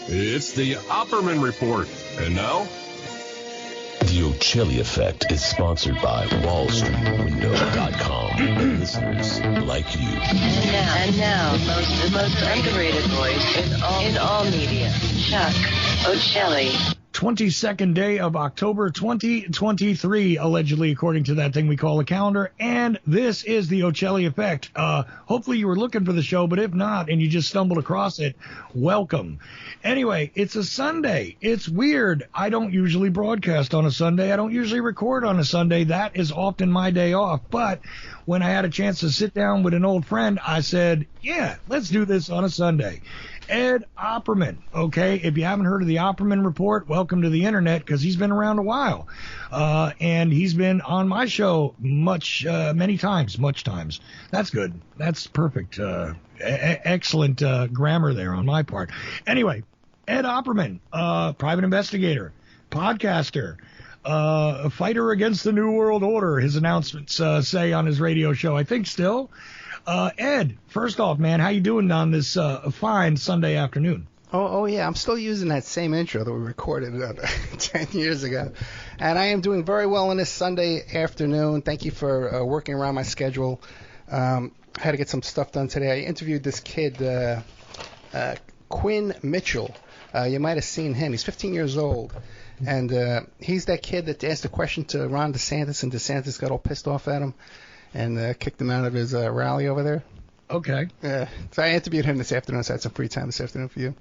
It's the Opperman Report. And now... The Ochelli Effect is sponsored by WallStreetWindow.com and listeners like you. And now, the most underrated voice in all media, Chuck Ochelli. 22nd day of October 2023, allegedly, according to that thing we call a calendar. And this is the Ochelli Effect. Hopefully you were looking for the show, but if not, and you just stumbled across it, welcome. Anyway, it's a Sunday. It's weird. I don't usually broadcast on a Sunday. I don't usually record on a Sunday. That is often my day off. But when I had a chance to sit down with an old friend, I said, yeah, let's do this on a Sunday. Ed Opperman, okay? If you haven't heard of the Opperman Report, welcome to the internet, because he's been around a while. And he's been on my show many times. That's good. That's perfect. Excellent grammar there on my part. Anyway, Ed Opperman, private investigator, podcaster, a fighter against the New World Order, his announcements say on his radio show, I think still. Ed, first off, man, how you doing on this fine Sunday afternoon? Oh, yeah, I'm still using that same intro that we recorded 10 years ago. And I am doing very well on this Sunday afternoon. Thank you for working around my schedule. I had to get some stuff done today. I interviewed this kid, Quinn Mitchell. You might have seen him. He's 15 years old. And he's that kid that asked a question to Ron DeSantis, and DeSantis got all pissed off at him and kicked him out of his rally over there. Okay. So I interviewed him this afternoon, so I had some free time this afternoon for you.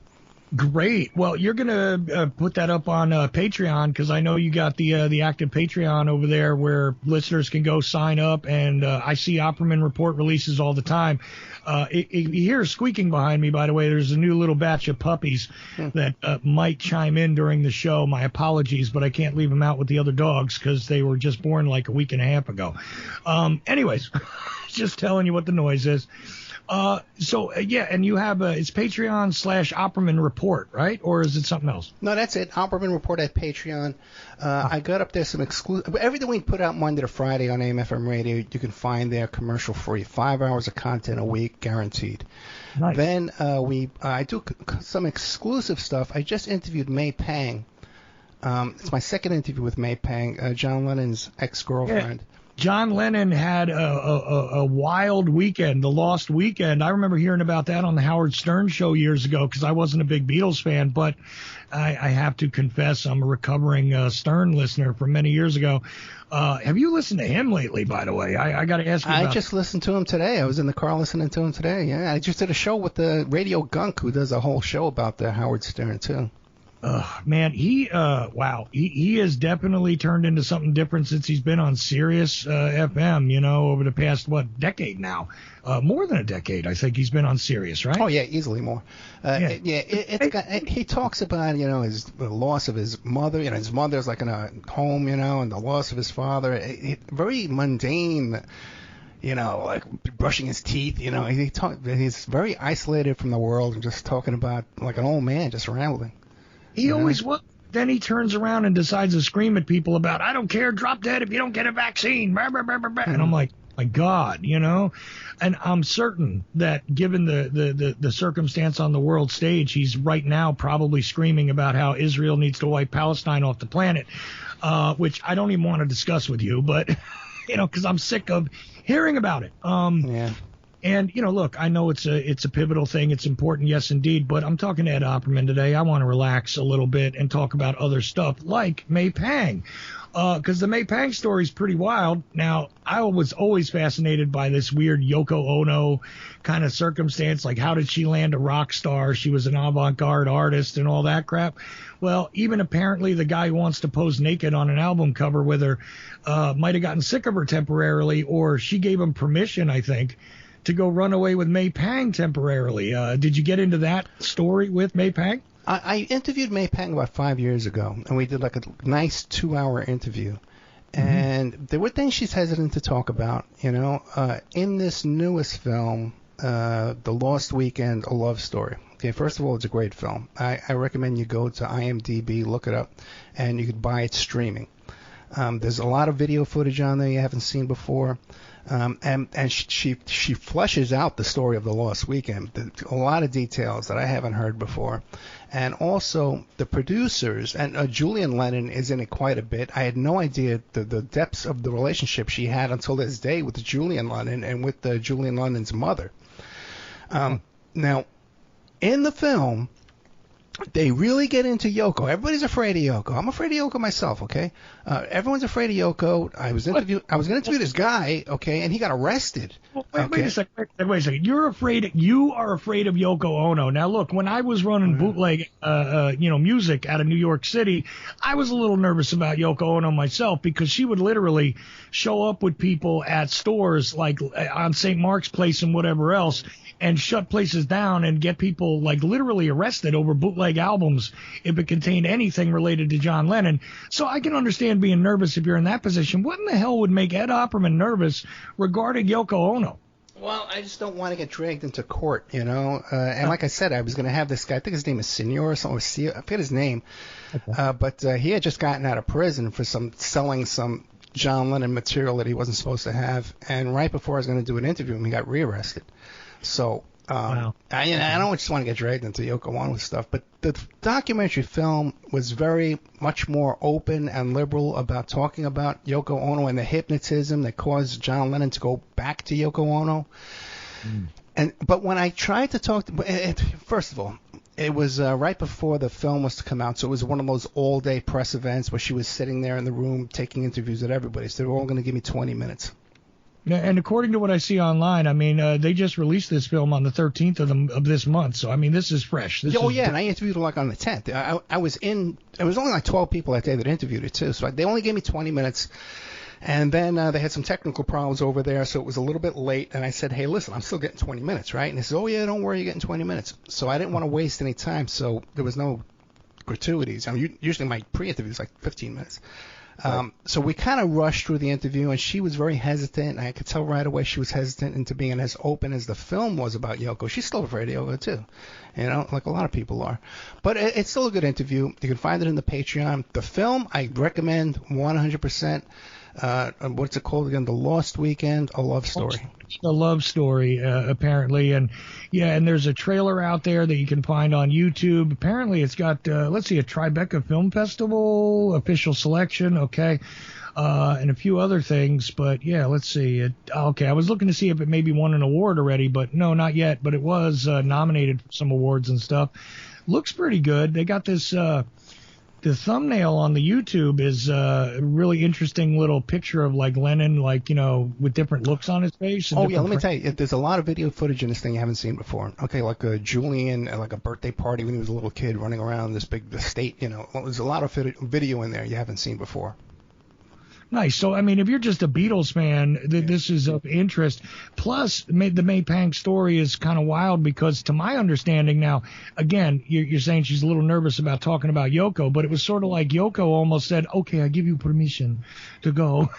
Great. Well, you're going to put that up on Patreon, because I know you got the active Patreon over there where listeners can go sign up, and I see Opperman Report releases all the time. You hear squeaking behind me, by the way. There's a new little batch of puppies that might chime in during the show. My apologies, but I can't leave them out with the other dogs because they were just born like a week and a half ago. Anyways, just telling you what the noise is. Yeah, and you have it's Patreon/Opperman Report, right? Or is it something else? No, that's it. Opperman Report at Patreon. I got up there some exclusive. Everything we put out Monday to Friday on AM/FM radio, you can find there commercial free. 5 hours of content a week, guaranteed. Nice. Then I do some exclusive stuff. I just interviewed May Pang. It's my second interview with May Pang, John Lennon's ex-girlfriend. Yeah. John Lennon had a wild weekend, the Lost Weekend. I remember hearing about that on the Howard Stern show years ago, because I wasn't a big Beatles fan, but I have to confess I'm a recovering Stern listener from many years ago. Have you listened to him lately, by the way? I got to ask you about I just listened to him today. I was in the car listening to him today. Yeah, I just did a show with the Radio Gunk, who does a whole show about the Howard Stern, too. Man, he has definitely turned into something different since he's been on Sirius FM, over the past, decade now. More than a decade, I think he's been on Sirius, right? Oh, yeah, easily more. He talks about, the loss of his mother. His mother's like in a home, and the loss of his father. Very mundane, like brushing his teeth. He's very isolated from the world and just talking about like an old man, just rambling. He always was. Then he turns around and decides to scream at people about, I don't care, drop dead if you don't get a vaccine. Blah, blah, blah, blah, blah. And I'm like, my God, And I'm certain that given the circumstance on the world stage, he's right now probably screaming about how Israel needs to wipe Palestine off the planet, which I don't even want to discuss with you, but, because I'm sick of hearing about it. And, look, I know it's a pivotal thing. It's important, yes, indeed. But I'm talking to Ed Opperman today. I want to relax a little bit and talk about other stuff like May Pang, because the May Pang story is pretty wild. Now, I was always fascinated by this weird Yoko Ono kind of circumstance. Like, how did she land a rock star? She was an avant-garde artist and all that crap. Well, even apparently the guy who wants to pose naked on an album cover with her might have gotten sick of her temporarily, or she gave him permission, I think, to go run away with May Pang temporarily. Did you get into that story with May Pang? I interviewed May Pang about 5 years ago, and we did like a nice 2-hour interview. And there were things she's hesitant to talk about, in this newest film, The Lost Weekend, A Love Story. Okay, first of all, it's a great film. I recommend you go to IMDb, look it up, and you could buy it streaming. There's a lot of video footage on there you haven't seen before. And she fleshes out the story of the Lost Weekend. A lot of details that I haven't heard before. And also the producers, and Julian Lennon is in it quite a bit. I had no idea the depths of the relationship she had until this day with Julian Lennon and with Julian Lennon's mother. Now, in the film, they really get into Yoko. Everybody's afraid of Yoko. I'm afraid of Yoko myself, okay? Everyone's afraid of Yoko. I was going to interview this guy, okay, and he got arrested. Wait a second. You are afraid of Yoko Ono. Now, look, when I was running bootleg, music out of New York City, I was a little nervous about Yoko Ono myself because she would literally show up with people at stores like on St. Mark's Place and whatever else, and shut places down and get people like literally arrested over bootleg albums if it contained anything related to John Lennon. So I can understand being nervous if you're in that position. What in the hell would make Ed Opperman nervous regarding Yoko Ono? Well, I just don't want to get dragged into court, you know. And like I said, I was going to have this guy, I think his name is Senor or something, I forget his name. Okay. But he had just gotten out of prison for selling some John Lennon material that he wasn't supposed to have. And right before I was going to do an interview with him, he got rearrested. So wow. I don't just want to get dragged into Yoko Ono stuff, but the documentary film was very much more open and liberal about talking about Yoko Ono and the hypnotism that caused John Lennon to go back to Yoko Ono. But when I tried to talk, first of all, it was right before the film was to come out, so it was one of those all-day press events where she was sitting there in the room taking interviews with everybody. So they were all going to give me 20 minutes. And according to what I see online, I mean, they just released this film on the 13th of this month. So, I mean, this is fresh. And I interviewed her like on the 10th. I was it was only like 12 people that day that interviewed her, too. So they only gave me 20 minutes. And then they had some technical problems over there, so it was a little bit late. And I said, hey, listen, I'm still getting 20 minutes, right? And they said, oh, yeah, don't worry, you're getting 20 minutes. So I didn't want to waste any time, so there was no gratuities. I mean, usually my pre-interview is like 15 minutes. So we kind of rushed through the interview, and she was very hesitant. I could tell right away she was hesitant into being as open as the film was about Yoko. She's still afraid of Yoko, too, you know, like a lot of people are. But it's still a good interview. You can find it in the Patreon. The film, I recommend 100%. What's it called again? The Lost Weekend, A Love Story. A love story, apparently. And there's a trailer out there that you can find on YouTube. Apparently it's got, a Tribeca Film Festival official selection, okay, and a few other things. But, yeah, let's see. I was looking to see if it maybe won an award already, but no, not yet. But it was nominated for some awards and stuff. Looks pretty good. They got this... The thumbnail on the YouTube is a really interesting little picture of like Lennon, like, you know, with different looks on his face. Oh, yeah, let me tell you, there's a lot of video footage in this thing you haven't seen before. Okay, like Julian, like a birthday party when he was a little kid running around this big estate, you know. Well, there's a lot of video in there you haven't seen before. Nice. So, I mean, if you're just a Beatles fan, this is of interest. Plus, the May Pang story is kind of wild because, to my understanding now, again, you're saying she's a little nervous about talking about Yoko, but it was sort of like Yoko almost said, okay, I give you permission to go.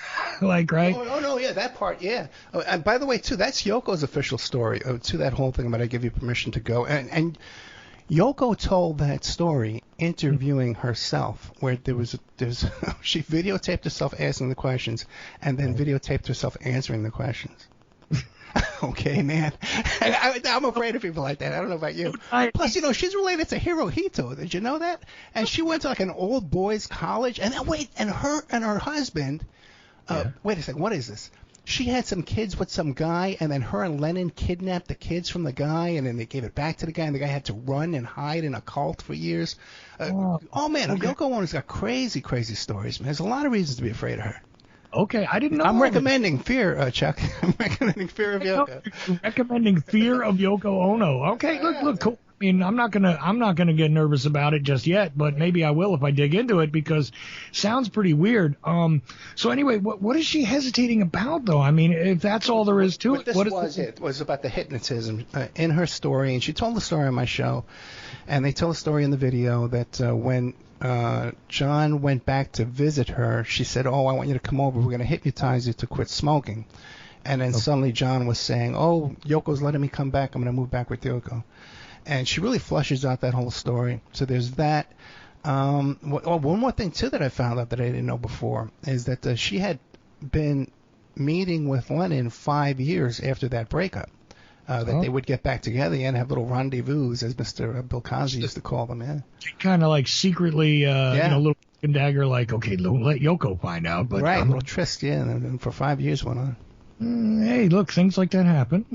Like, right? Oh, no, yeah, that part, yeah. And by the way, too, that's Yoko's official story, to that whole thing about I give you permission to go. And Yoko told that story interviewing herself, where she videotaped herself asking the questions and then videotaped herself answering the questions. Okay, man. I'm afraid of people like that. I don't know about you. Plus, you know, she's related to Hirohito. Did you know that? And she went to like an old boys college. And her husband. Wait a second. What is this? She had some kids with some guy, and then her and Lennon kidnapped the kids from the guy, and then they gave it back to the guy, and the guy had to run and hide in a cult for years. Yoko Ono's got crazy, crazy stories, man. There's a lot of reasons to be afraid of her. Okay, I didn't know. I'm recommending Fear, Chuck. I'm recommending Fear of Yoko. You're recommending Fear of Yoko Ono. Okay, look, cool. I mean, I'm not gonna get nervous about it just yet, but maybe I will if I dig into it because it sounds pretty weird. So anyway, what is she hesitating about though? I mean, if that's all there is to it, it was about the hypnotism in her story, and she told the story on my show, and they tell the story in the video that when John went back to visit her, she said, "Oh, I want you to come over. We're going to hypnotize you to quit smoking." And then suddenly John was saying, "Oh, Yoko's letting me come back. I'm going to move back with Yoko." And she really fleshes out that whole story. So there's that. One more thing too that I found out that I didn't know before is that she had been meeting with Lennon 5 years after that breakup. That they would get back together and have little rendezvous, as Mr. Bill Cosby used to call them. Yeah. Kind of like secretly, little dagger, like, okay, don't let Yoko find out. But right, little tryst, yeah, and for 5 years went on. Hey, look, things like that happen,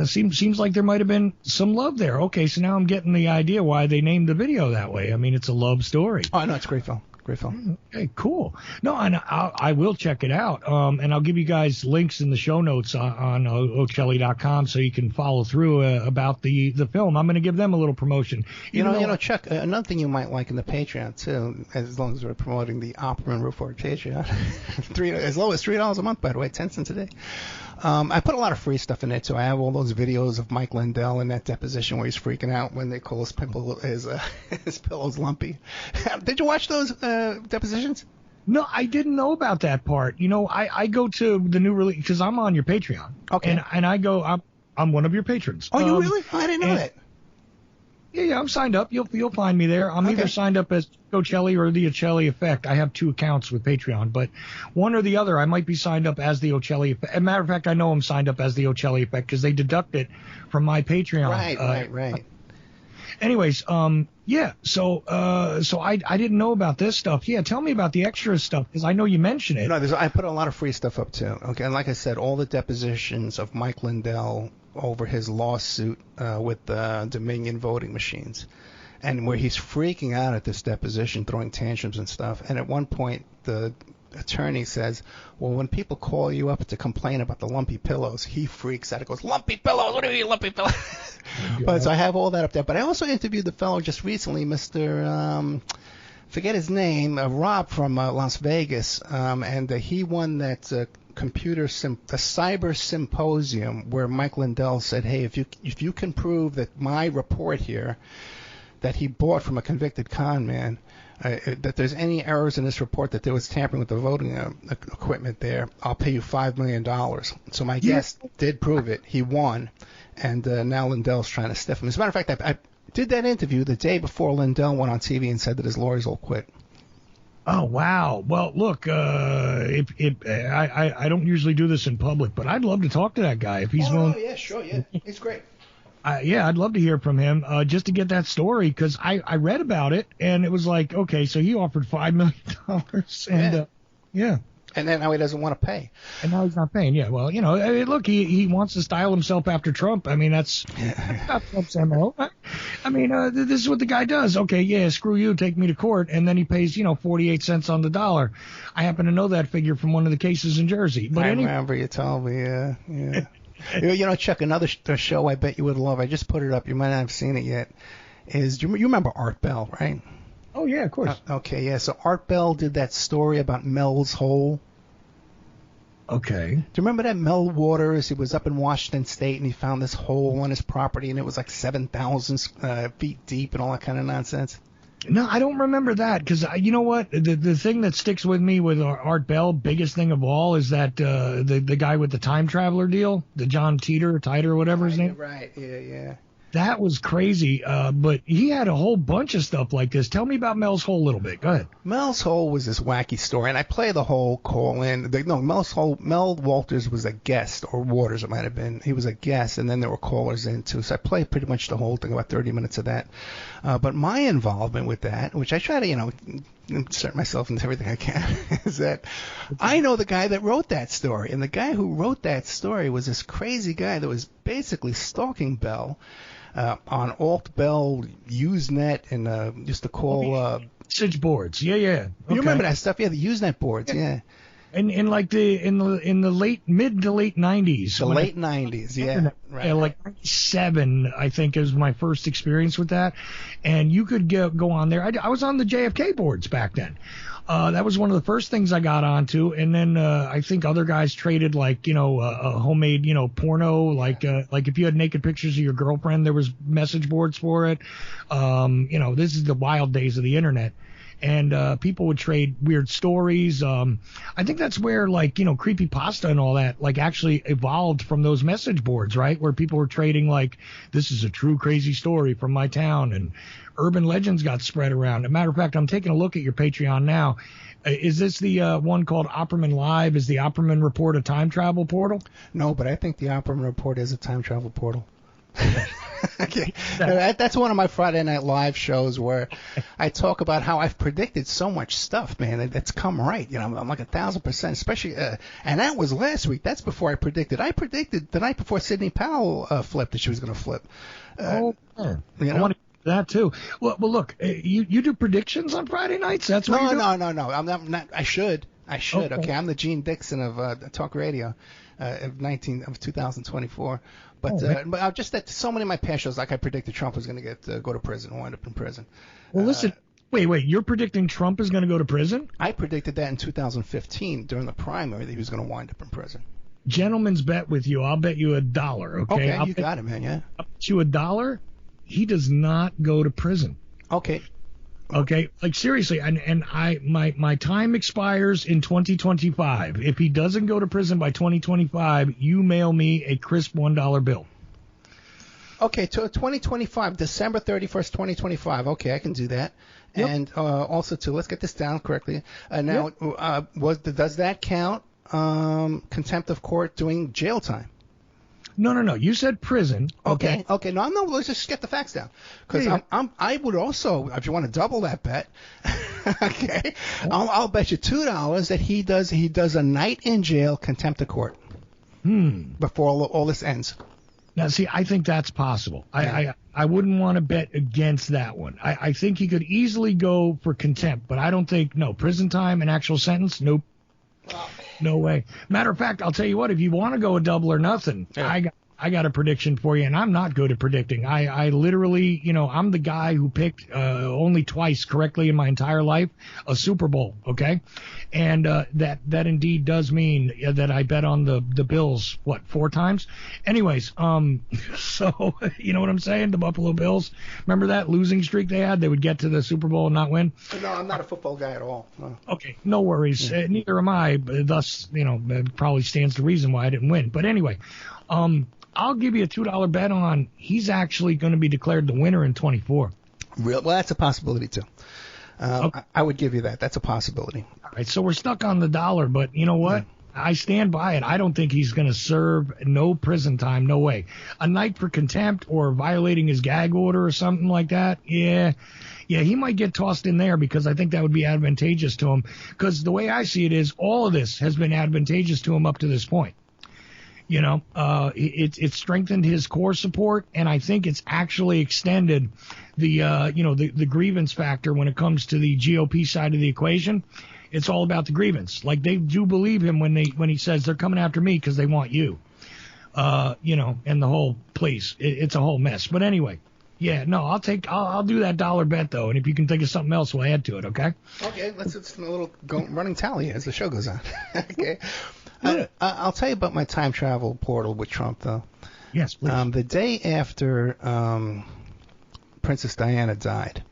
Seems like there might have been some love there. Okay, so now I'm getting the idea why they named the video that way. I mean, it's a love story. Oh, no, it's a great film. Great film. Okay, cool. No, and I will check it out. And I'll give you guys links in the show notes on Ochelli.com so you can follow through about the film. I'm going to give them a little promotion. Chuck, another thing you might like in the Patreon too, as long as we're promoting the Opperman Report Patreon, as low as $3 a month, by the way, 10 cents a day. I put a lot of free stuff in there too. I have all those videos of Mike Lindell in that deposition where he's freaking out when they call his pillows lumpy. Did you watch those depositions? No, I didn't know about that part. I go to the new release because I'm on your Patreon. Okay. And I go, I'm one of your patrons. Oh, you really? Oh, I didn't know that. Yeah, I'm signed up. You'll find me there. I'm either signed up as Ochelli or the Ochelli Effect. I have 2 accounts with Patreon, but one or the other, I might be signed up as the Ochelli Effect. As a matter of fact, I know I'm signed up as the Ochelli Effect because they deduct it from my Patreon. Right. Anyways, yeah. So I didn't know about this stuff. Yeah, tell me about the extra stuff because I know you mentioned it. No, I put a lot of free stuff up too. Okay, and like I said, all the depositions of Mike Lindell over his lawsuit with the Dominion voting machines, and where he's freaking out at this deposition, throwing tantrums and stuff. And at one point, the attorney says, well, when people call you up to complain about the lumpy pillows, he freaks out. He goes, lumpy pillows? What do you mean lumpy pillows? But so I have all that up there. But I also interviewed the fellow just recently, Mr. Forget his name, Rob from Las Vegas, and he won that cyber symposium where Mike Lindell said, hey, if you can prove that my report here that he bought from a convicted con man, that there's any errors in this report, that there was tampering with the voting equipment there, I'll pay you $5 million. So my guest did prove it. He won, and now Lindell's trying to stiff him. As a matter of fact, I did that interview the day before Lindell went on TV and said that his lawyers all quit. Oh, wow. Well, look, I don't usually do this in public, but I'd love to talk to that guy if he's willing. Oh, yeah, sure, yeah. He's great. Yeah, I'd love to hear from him just to get that story because I read about it and it was like, okay, so he offered $5 million and yeah. And then now he doesn't want to pay. And now he's not paying. Yeah, well, look, he wants to style himself after Trump. I mean, that's not Trump's MO. I mean, this is what the guy does. Okay, yeah, screw you, take me to court, and then he pays 48 cents on the dollar. I happen to know that figure from one of the cases in Jersey. But I remember you told me, yeah. Chuck, another show I bet you would love. I just put it up. You might not have seen it yet. You remember Art Bell, right? Oh, yeah, of course. Okay, yeah. So Art Bell did that story about Mel's Hole. Okay. Do you remember that Mel Waters? He was up in Washington State and he found this hole on his property and it was like 7,000 feet deep and all that kind of nonsense. No, I don't remember that because you know what? The thing that sticks with me with Art Bell, biggest thing of all, is that the guy with the time traveler deal, the John Titor, whatever his name. Right. Yeah. That was crazy, but he had a whole bunch of stuff like this. Tell me about Mel's Hole a little bit. Go ahead. Mel's Hole was this wacky story, and I play the whole call-in. Mel's Hole, Mel Walters was a guest, or Waters it might have been. He was a guest, and then there were callers in, too. So I play pretty much the whole thing, about 30 minutes of that. But my involvement with that, which I try to, insert myself into everything I can, is that I know the guy that wrote that story. And the guy who wrote that story was this crazy guy that was basically stalking Bell. On Alt Bell, Usenet, and used to call message boards. Yeah. Okay. You remember that stuff? Yeah, the Usenet boards. Yeah. And in the mid to late 90s. The late 90s, yeah. Right. Like 97, I think, is my first experience with that. And you could go on there. I was on the JFK boards back then. That was one of the first things I got onto, and then I think other guys traded a homemade porno, like if you had naked pictures of your girlfriend, there was message boards for it. This is the wild days of the internet, and people would trade weird stories. I think that's where, like, creepypasta and all that, like, actually evolved from those message boards, right? Where people were trading, like, this is a true crazy story from my town, and urban legends got spread around. As a matter of fact, I'm taking a look at your Patreon now. Is this the one called Opperman Live? Is the Opperman Report a time travel portal? No, but I think the Opperman Report is a time travel portal. Okay. That's one of my Friday Night Live shows where I talk about how I've predicted so much stuff, man. That's come right. I'm like 1,000%, especially, and that was last week. That's before I predicted. I predicted the night before Sidney Powell flipped that she was going to flip. I want to that too. Well, look, you do predictions on Friday nights? That's what you do? No. I'm not. I should. Okay. I'm the Gene Dixon of talk radio of 2024. But just that so many of my past shows, like I predicted Trump was going to go to prison, wind up in prison. Well, listen. Wait. You're predicting Trump is going to go to prison? I predicted that in 2015 during the primary that he was going to wind up in prison. Gentleman's bet with you. I'll bet you $1. Okay. Okay, you got it, man. Yeah. I'll bet you $1. He does not go to prison. Okay. Okay, like seriously, and my time expires in 2025. If he doesn't go to prison by 2025, you mail me a crisp $1 bill. Okay, to 2025, December 31st, 2025. Okay, I can do that. Yep. And also too, let's get this down correctly. Now, does that count contempt of court doing jail time? No. You said prison. Okay. No. Let's just get the facts down. Because I would also, if you want to double that bet, okay, I'll bet you $2 that he does a night in jail contempt of court. Before all this ends. Now, see, I think that's possible. I wouldn't want to bet against that one. I think he could easily go for contempt, but I don't think prison time and actual sentence. Nope. No way. Matter of fact, I'll tell you what, if you want to go a double or nothing, I got a prediction for you, and I'm not good at predicting. I literally, I'm the guy who picked only twice correctly in my entire life a Super Bowl, okay? And that indeed does mean that I bet on the Bills, 4 times? Anyways, so, you know what I'm saying? The Buffalo Bills. Remember that losing streak they had? They would get to the Super Bowl and not win? No, I'm not a football guy at all. No. Okay, no worries. Neither am I, but thus, probably stands to reason why I didn't win. But anyway, I'll give you a $2 bet on he's actually going to be declared the winner in 24. Well, that's a possibility too. Okay. I would give you that. That's a possibility. All right, so we're stuck on the dollar, but you know what? I stand by it. I don't think he's going to serve no prison time. No way. A night for contempt or violating his gag order or something like that. Yeah, he might get tossed in there because I think that would be advantageous to him. Because the way I see it is all of this has been advantageous to him up to this point. It's strengthened his core support, and I think it's actually extended the grievance factor when it comes to the GOP side of the equation. It's all about the grievance. Like, they do believe him when he says they're coming after me because they want you. And the whole place. It's a whole mess. But anyway, I'll do that dollar bet though, and if you can think of something else, we'll add to it. Okay. Okay. It's a little running tally as the show goes on. Okay. I'll tell you about my time travel portal with Trump, though. Yes, please. The day after Princess Diana died,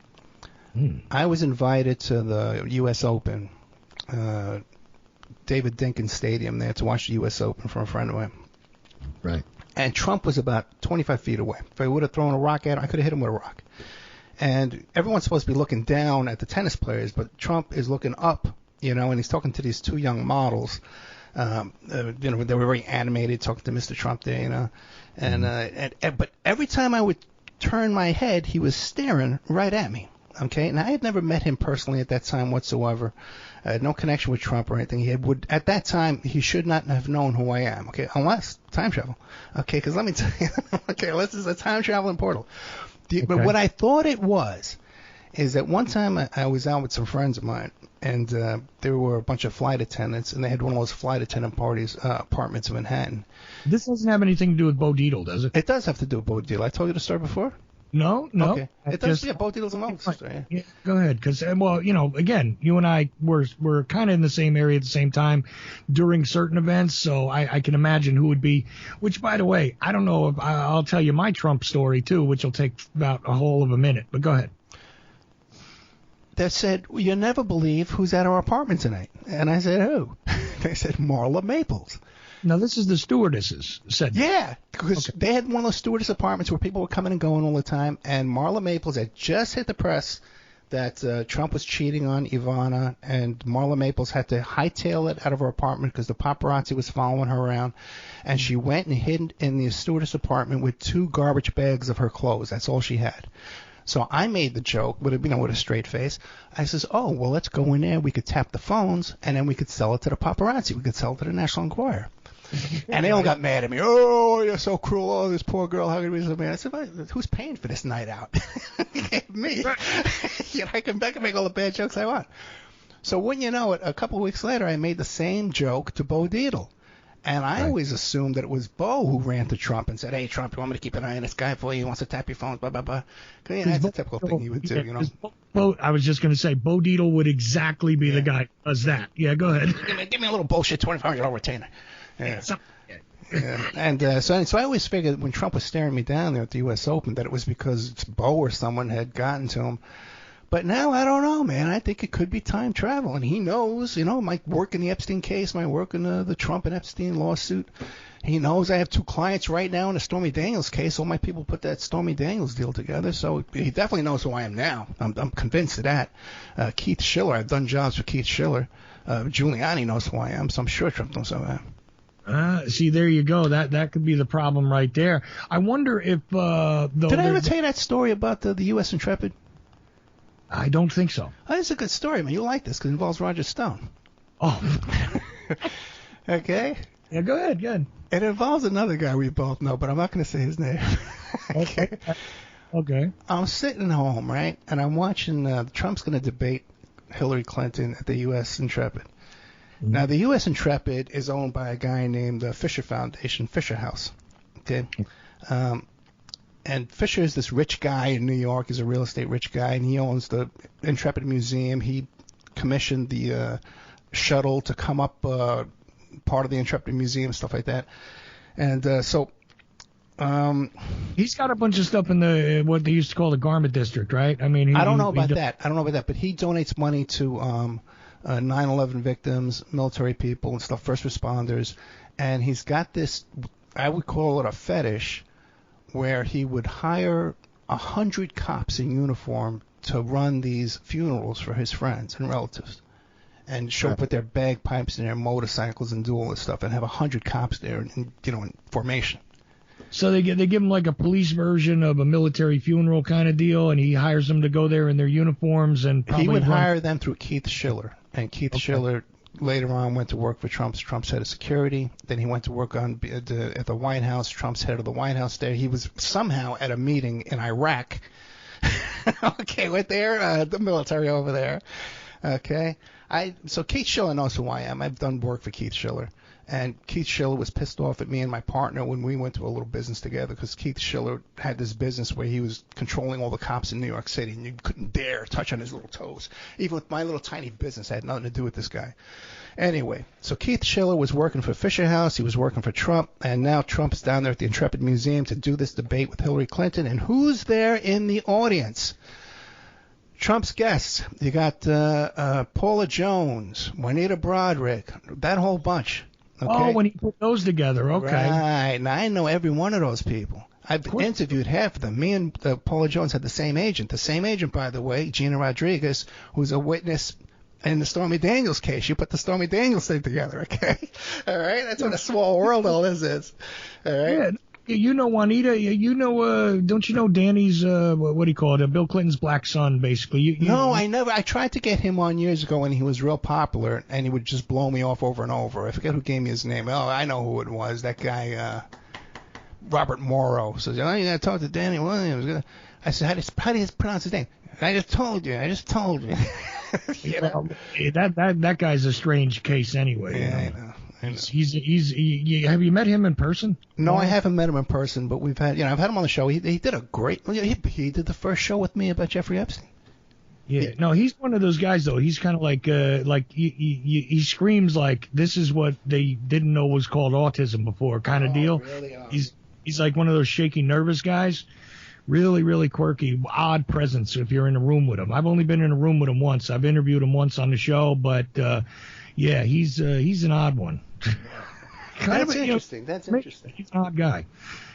I was invited to the U.S. Open, David Dinkins Stadium there to watch the U.S. Open from a friend of mine. Right. And Trump was about 25 feet away. If I would have thrown a rock at him, I could have hit him with a rock. And everyone's supposed to be looking down at the tennis players, but Trump is looking up, and he's talking to these 2 young models. They were very animated talking to Mr. Trump there, but every time I would turn my head, he was staring right at me. Okay, and I had never met him personally at that time whatsoever. I had no connection with Trump or anything. At that time, he should not have known who I am. Okay, unless time travel. Okay, because let me tell you. Okay, this is a time traveling portal. But what I thought it was is that one time I was out with some friends of mine, and there were a bunch of flight attendants, and they had one of those flight attendant parties, apartments in Manhattan. This doesn't have anything to do with Bo Dietl, does it? It does have to do with Bo Dietl. I told you the story before? No. Okay. It does. Bo Dietl's a moment. Yeah, go ahead. Because, again, you and I were kind of in the same area at the same time during certain events, so I can imagine who would be. Which, by the way, I don't know if I'll tell you my Trump story too, which will take about a whole of a minute. But go ahead. that said, well, "You'll never believe who's at our apartment tonight." And I said, "Who?" They said, "Marla Maples." Now, this is the stewardesses said. Yeah, because they had one of those stewardess apartments where people were coming and going all the time, and Marla Maples had just hit the press that Trump was cheating on Ivana, and Marla Maples had to hightail it out of her apartment because the paparazzi was following her around, and she went and hid in the stewardess apartment with 2 garbage bags of her clothes. That's all she had. So I made the joke with a straight face. I says, "Oh, well, let's go in there. We could tap the phones, and then we could sell it to the paparazzi. We could sell it to the National Enquirer." And they all got mad at me. "Oh, you're so cruel. Oh, this poor girl. How could we so bad?" I said, "Who's paying for this night out?" Me. I can make all the bad jokes I want. So wouldn't you know it, a couple of weeks later, I made the same joke to Bo Dietl. And I always assumed that it was Bo who ran to Trump and said, "Hey, Trump, you want me to keep an eye on this guy for you? He wants to tap your phones, blah, blah, blah." That's the typical thing he would do, I was just going to say, Bo Dietl would exactly be the guy who does that. Yeah, go ahead. Give me a little bullshit $2,500 retainer. Yeah. And so I always figured when Trump was staring me down there at the U.S. Open that it was because Bo or someone had gotten to him. But now I don't know, man. I think it could be time travel, and he knows. My work in the Epstein case, my work in the Trump and Epstein lawsuit. He knows I have 2 clients right now in the Stormy Daniels case. All my people put that Stormy Daniels deal together, so he definitely knows who I am now. I'm convinced of that. Keith Schiller, I've done jobs for Keith Schiller. Giuliani knows who I am, so I'm sure Trump knows who I am. See, there you go. That could be the problem right there. I wonder if did I ever tell you that story about the U.S. Intrepid? I don't think so. Oh, it's a good story, man. You'll like this because it involves Roger Stone. Oh. Okay. Yeah, go ahead. Good. It involves another guy we both know, but I'm not going to say his name. Okay. I'm sitting home, right, and I'm watching Trump's going to debate Hillary Clinton at the U.S. Intrepid. Mm-hmm. Now, the U.S. Intrepid is owned by a guy named the Fisher Foundation, Fisher House. Okay. And Fisher is this rich guy in New York. He's a real estate rich guy, and he owns the Intrepid Museum. He commissioned the shuttle to come up part of the Intrepid Museum, stuff like that. And he's got a bunch of stuff in the what they used to call the Garment District, right? I mean, I don't know about that. But he donates money to 9/11 victims, military people and stuff, first responders. And he's got this, I would call it a fetish, where he would hire 100 cops in uniform to run these funerals for his friends and relatives, and show up with their bagpipes and their motorcycles and do all this stuff, and have 100 cops there, in formation. So they give him like a police version of a military funeral kind of deal, and he hires them to go there in their uniforms and probably he would hire them through Keith Schiller, and Keith Schiller later on went to work for Trump's head of security. Then he went to work at the White House, Trump's head of the White House there. He was somehow at a meeting in Iraq. Okay, with the military over there. Okay. So Keith Schiller knows who I am. I've done work for Keith Schiller. And Keith Schiller was pissed off at me and my partner when we went to a little business together, because Keith Schiller had this business where he was controlling all the cops in New York City, and you couldn't dare touch on his little toes. Even with my little tiny business, I had nothing to do with this guy. Anyway, so Keith Schiller was working for Fisher House, he was working for Trump, and now Trump's down there at the Intrepid Museum to do this debate with Hillary Clinton. And who's there in the audience? Trump's guests. You got Paula Jones, Juanita Broderick, that whole bunch. Okay. Oh, when he put those together, okay. Right. Now, I know every one of those people. I've interviewed half of them. Me and Paula Jones had the same agent. The same agent, by the way, Gina Rodriguez, who's a witness in the Stormy Daniels case. She put the Stormy Daniels thing together, okay? All right? That's what a small world all this is. All right? Yeah. You know Juanita, don't you know Danny's, what do you call it, Bill Clinton's black son, basically? No, I never. I tried to get him on years ago when he was real popular, and he would just blow me off over and over. I forget who gave me his name. Oh, I know who it was. That guy, Robert Morrow. So, you got to talk to Danny Williams. I said, how do you pronounce his name? I just told you. You know? That guy's a strange case anyway. Yeah, I know. Have you met him in person? No, I haven't met him in person, but I've had him on the show. He did a great. He did the first show with me about Jeffrey Epstein. Yeah, no, he's one of those guys though. He's kind of like he screams like this is what they didn't know was called autism before, kind of deal. Really? He's like one of those shaky, nervous guys. Really, really quirky, odd presence if you're in a room with him. I've only been in a room with him once. I've interviewed him once on the show, but yeah, he's an odd one. That's interesting. That's interesting. He's an odd guy.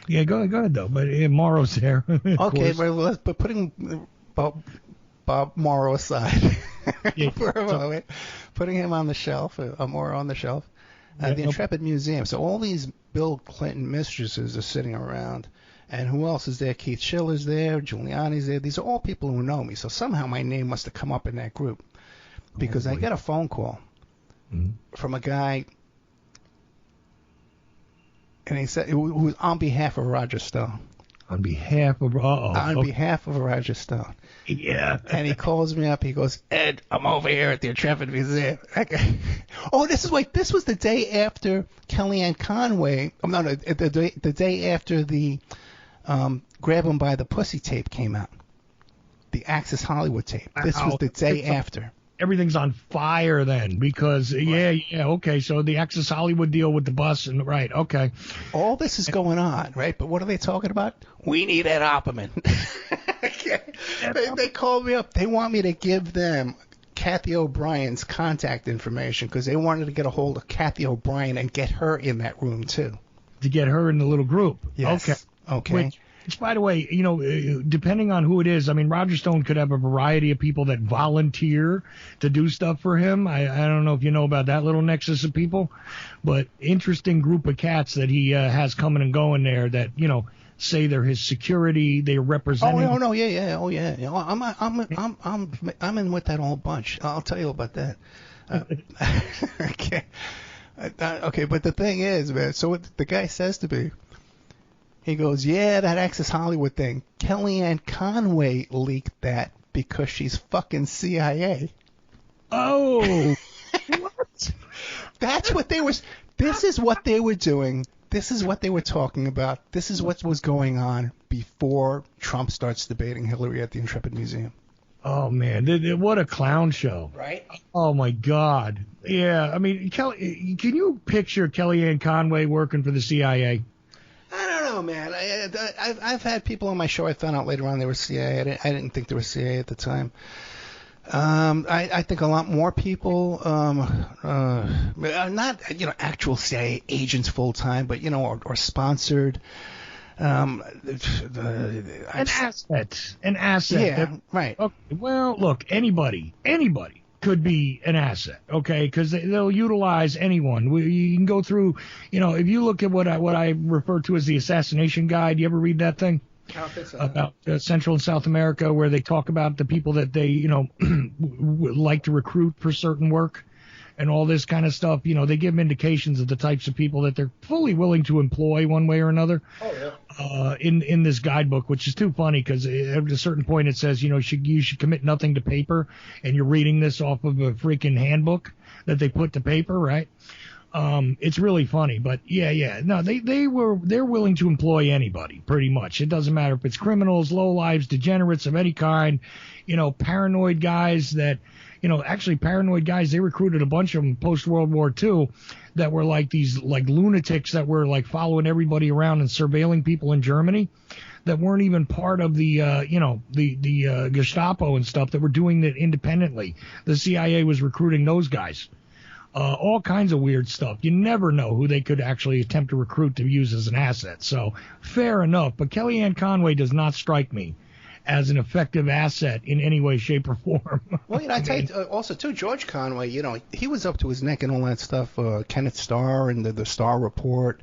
Yeah, go ahead though. But Morrow's there. Okay, but putting Bob Morrow aside for a moment, putting him on the shelf, Morrow on the shelf, the Intrepid Museum. So all these Bill Clinton mistresses are sitting around. And who else is there? Keith Schiller's there. Giuliani's there. These are all people who know me. So somehow my name must have come up in that group. Because I get a phone call from a guy, and he said it was on behalf of Roger Stone. On behalf of behalf of Roger Stone. Yeah. And he calls me up. He goes, Ed, I'm over here at the Intrepid Museum. Oh, this was the day after Kellyanne Conway. No, the day after the Grab 'Em by the Pussy tape came out. The Access Hollywood tape. This was the day after. Everything's on fire then because, okay, so the Access Hollywood deal with the bus, and right, okay. All this is going on, right? But what are they talking about? We need Ed Opperman. They called me up. They want me to give them Kathy O'Brien's contact information because they wanted to get a hold of Kathy O'Brien and get her in that room, too. To get her in the little group. Yes. Okay. Which, by the way, depending on who it is, I mean, Roger Stone could have a variety of people that volunteer to do stuff for him. I don't know if you know about that little nexus of people, but interesting group of cats that he has coming and going there that, say they're his security, they're representing. Oh, no, yeah. Oh, yeah. I'm in with that whole bunch. I'll tell you about that. Okay. Okay, but the thing is, man, so what the guy says to me, he goes, yeah, that Access Hollywood thing. Kellyanne Conway leaked that because she's fucking CIA. Oh, what? That's what they were. This is what they were doing. This is what they were talking about. This is what was going on before Trump starts debating Hillary at the Intrepid Museum. Oh, man, what a clown show. Right? Oh, my God. Yeah, I mean, can you picture Kellyanne Conway working for the CIA? I don't know, man. I've had people on my show. I found out later on they were CIA. I didn't think they were CIA at the time. I think a lot more people, not actual CIA agents full time, but or sponsored. An asset. Yeah, right. Okay, well, look, anybody could be an asset, okay? Because they'll utilize anyone. You can go through, if you look at what I refer to as the assassination guide. You ever read that thing? I don't think so. About Central and South America, where they talk about the people that they, like to recruit for certain work and all this kind of stuff. They give them indications of the types of people that they're fully willing to employ one way or another. Oh, yeah. In this guidebook, which is too funny because at a certain point it says, you should commit nothing to paper, and you're reading this off of a freaking handbook that they put to paper, right? It's really funny, but yeah. No, they're willing to employ anybody pretty much. It doesn't matter if it's criminals, lowlives, degenerates of any kind, paranoid guys that, actually paranoid guys, they recruited a bunch of them post World War II that were like these like lunatics that were like following everybody around and surveilling people in Germany that weren't even part of the Gestapo and stuff, that were doing it independently. The CIA was recruiting those guys. All kinds of weird stuff. You never know who they could actually attempt to recruit to use as an asset. So fair enough. But Kellyanne Conway does not strike me as an effective asset in any way, shape, or form. Well, I tell you, also, too, George Conway, he was up to his neck in all that stuff. Kenneth Starr and the Starr Report.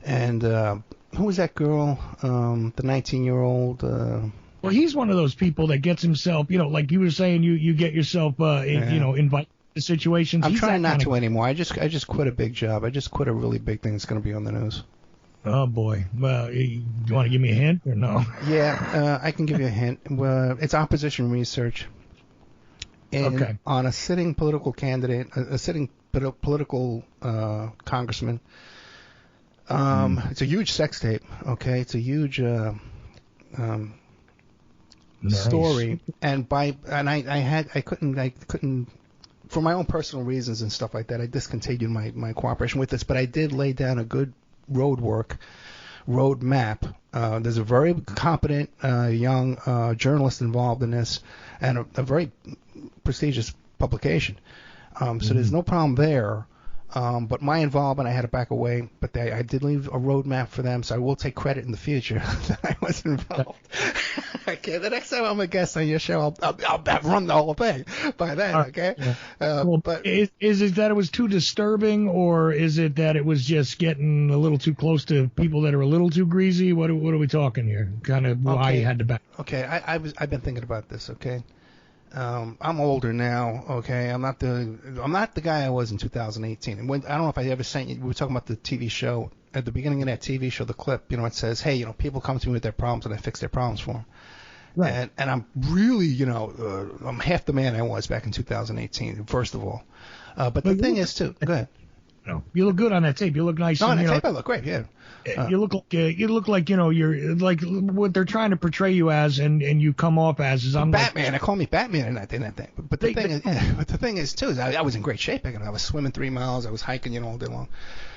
And who was that girl? The 19-year-old... Well, he's one of those people that gets himself, like you were saying, you get yourself, invited to situations. I'm trying not to anymore. I just quit a big job. I just quit a really big thing that's going to be on the news. Oh, boy. Well, you want to give me a hint or no? Yeah, I can give you a hint. It's opposition research. Okay. On a sitting political candidate, a sitting political congressman. It's a huge sex tape, okay? It's a huge story. And I couldn't, for my own personal reasons and stuff like that, I discontinued my cooperation with this, but I did lay down a good road map There's a very competent young journalist involved in this, and a very prestigious publication. So there's no problem there. But my involvement, I had to back away. But I did leave a roadmap for them, so I will take credit in the future that I was involved. Okay, the next time I'm a guest on your show, I'll run the whole thing by then. Okay. Yeah. But is it that it was too disturbing, or is it that it was just getting a little too close to people that are a little too greasy? What are we talking here? Kind of why you had to back? Okay, I've been thinking about this. Okay. I'm older now, okay. I'm not the guy I was in 2018. And I don't know if I ever sent you. We were talking about the TV show at the beginning of that TV show. The clip, it says, "Hey, people come to me with their problems, and I fix their problems for them." Right. And I'm really, I'm half the man I was back in 2018. First of all, but the thing is too. Go ahead. No, you look good on that tape. You look nice. No, on that tape I look great. Yeah. You look like you're like what they're trying to portray you as, and you come off as is. I'm Batman. They call me Batman in that thing. But the thing is too, I was in great shape. I was swimming 3 miles. I was hiking, all day long.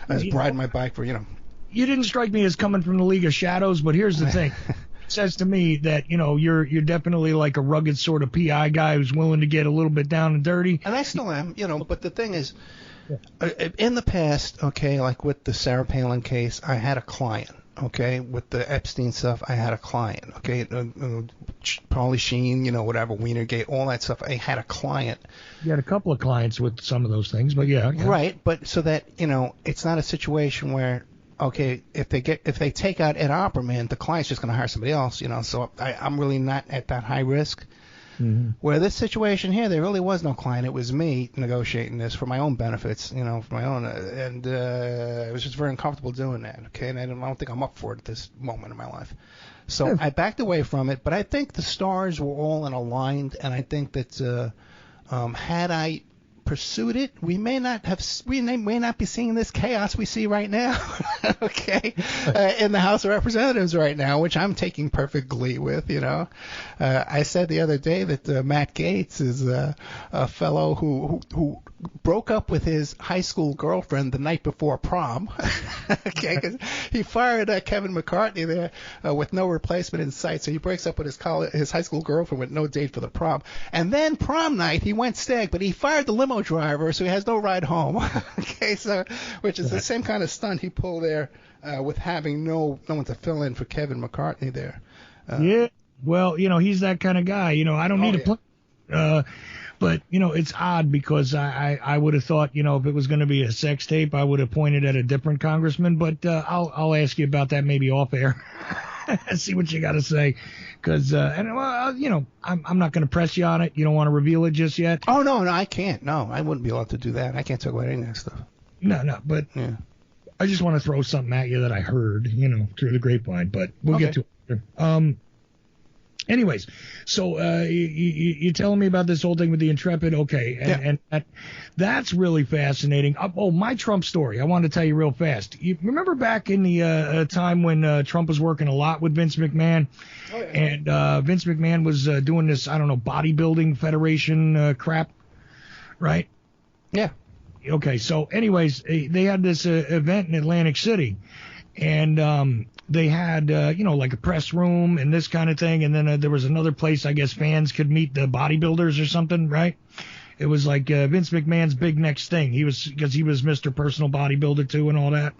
I was riding my bike for. You didn't strike me as coming from the League of Shadows, but here's the thing. It says to me that you're definitely like a rugged sort of PI guy who's willing to get a little bit down and dirty. And I still am, But the thing is. In the past, okay, like with the Sarah Palin case, I had a client, okay? With the Epstein stuff, I had a client, okay? Pauly Sheen, whatever, Wienergate, all that stuff, I had a client. You had a couple of clients with some of those things, but yeah. Right, but so that, it's not a situation where, okay, if they take out Ed Opperman, the client's just going to hire somebody else, so I'm really not at that high risk. Mm-hmm. Where this situation here, there really was no client. It was me negotiating this for my own benefits, for my own, and it was just very uncomfortable doing that. Okay, and I don't think I'm up for it at this moment in my life. So I backed away from it, but I think the stars were all aligned, and I think that had I pursued it, we may not be seeing this chaos we see right now, okay, in the House of Representatives right now, which I'm taking perfect glee with, I said the other day that Matt Gaetz is a fellow who broke up with his high school girlfriend the night before prom, okay, because he fired Kevin McCarthy there with no replacement in sight, so he breaks up with his high school girlfriend with no date for the prom, and then prom night he went stag, but he fired the limo driver, so he has no ride home. Okay, so which is the same kind of stunt he pulled there with having no one to fill in for Kevin McCarthy there. Yeah, well, he's that kind of guy. I don't need a plan. But it's odd because I would have thought, if it was going to be a sex tape, I would have pointed at a different congressman. But I'll ask you about that maybe off air. See what you got to say, because I'm not going to press you on it. You don't want to reveal it just yet. Oh no, I can't. No, I wouldn't be allowed to do that. I can't talk about any of that stuff. No, but yeah. I just want to throw something at you that I heard, through the grapevine. But we'll get to it. Anyways, so you're telling me about this whole thing with the Intrepid, okay, and that's really fascinating. Oh, my Trump story, I wanted to tell you real fast. You remember back in the time when Trump was working a lot with Vince McMahon, and Vince McMahon was doing this, I don't know, bodybuilding federation crap, right? Yeah. Okay, so anyways, they had this event in Atlantic City, and they had, like a press room and this kind of thing. And then there was another place, I guess, fans could meet the bodybuilders or something, right? It was like Vince McMahon's big next thing. Because he was Mr. Personal Bodybuilder too and all that.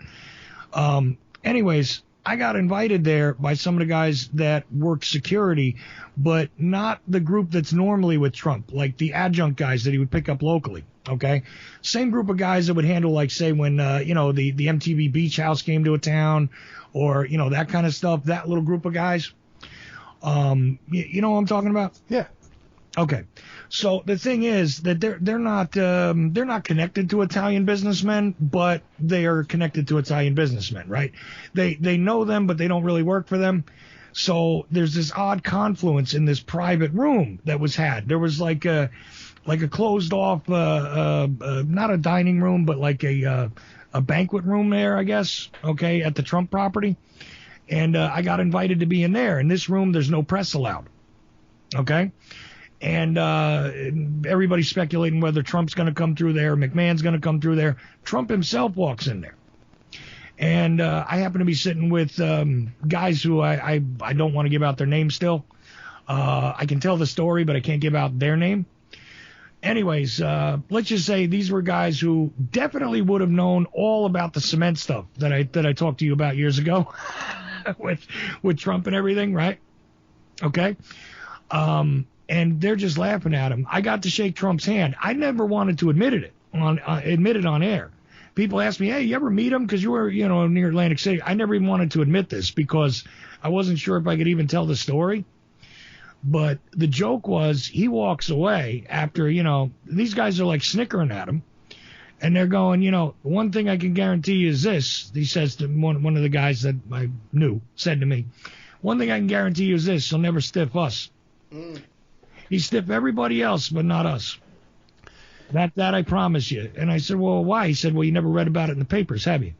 Anyways, I got invited there by some of the guys that work security, but not the group that's normally with Trump, like the adjunct guys that he would pick up locally. Okay, same group of guys that would handle, like, say, when the MTV Beach House came to a town, or that kind of stuff. That little group of guys. You know what I'm talking about? Yeah. Okay. So the thing is that they're not connected to Italian businessmen, but they are connected to Italian businessmen, right? They know them, but they don't really work for them. So there's this odd confluence in this private room that was had. There was like a closed off, not a dining room, but like a banquet room there, I guess, okay, at the Trump property. And I got invited to be in there. In this room, there's no press allowed, okay? And everybody's speculating whether Trump's going to come through there, McMahon's going to come through there. Trump himself walks in there. And I happen to be sitting with guys who I don't want to give out their name still. I can tell the story, but I can't give out their name. Anyways, let's just say these were guys who definitely would have known all about the cement stuff that I talked to you about years ago with Trump and everything, right? Okay. And they're just laughing at him. I got to shake Trump's hand. I never wanted to admit it on air. People ask me, hey, you ever meet him? Because you were, near Atlantic City. I never even wanted to admit this because I wasn't sure if I could even tell the story. But the joke was he walks away after, these guys are like snickering at him. And they're going, one thing I can guarantee you is this. He says to one of the guys that I knew said to me, one thing I can guarantee you is this. He'll never stiff us. He stiff everybody else, but not us. That I promise you. And I said, well, why? He said, well, you never read about it in the papers, have you?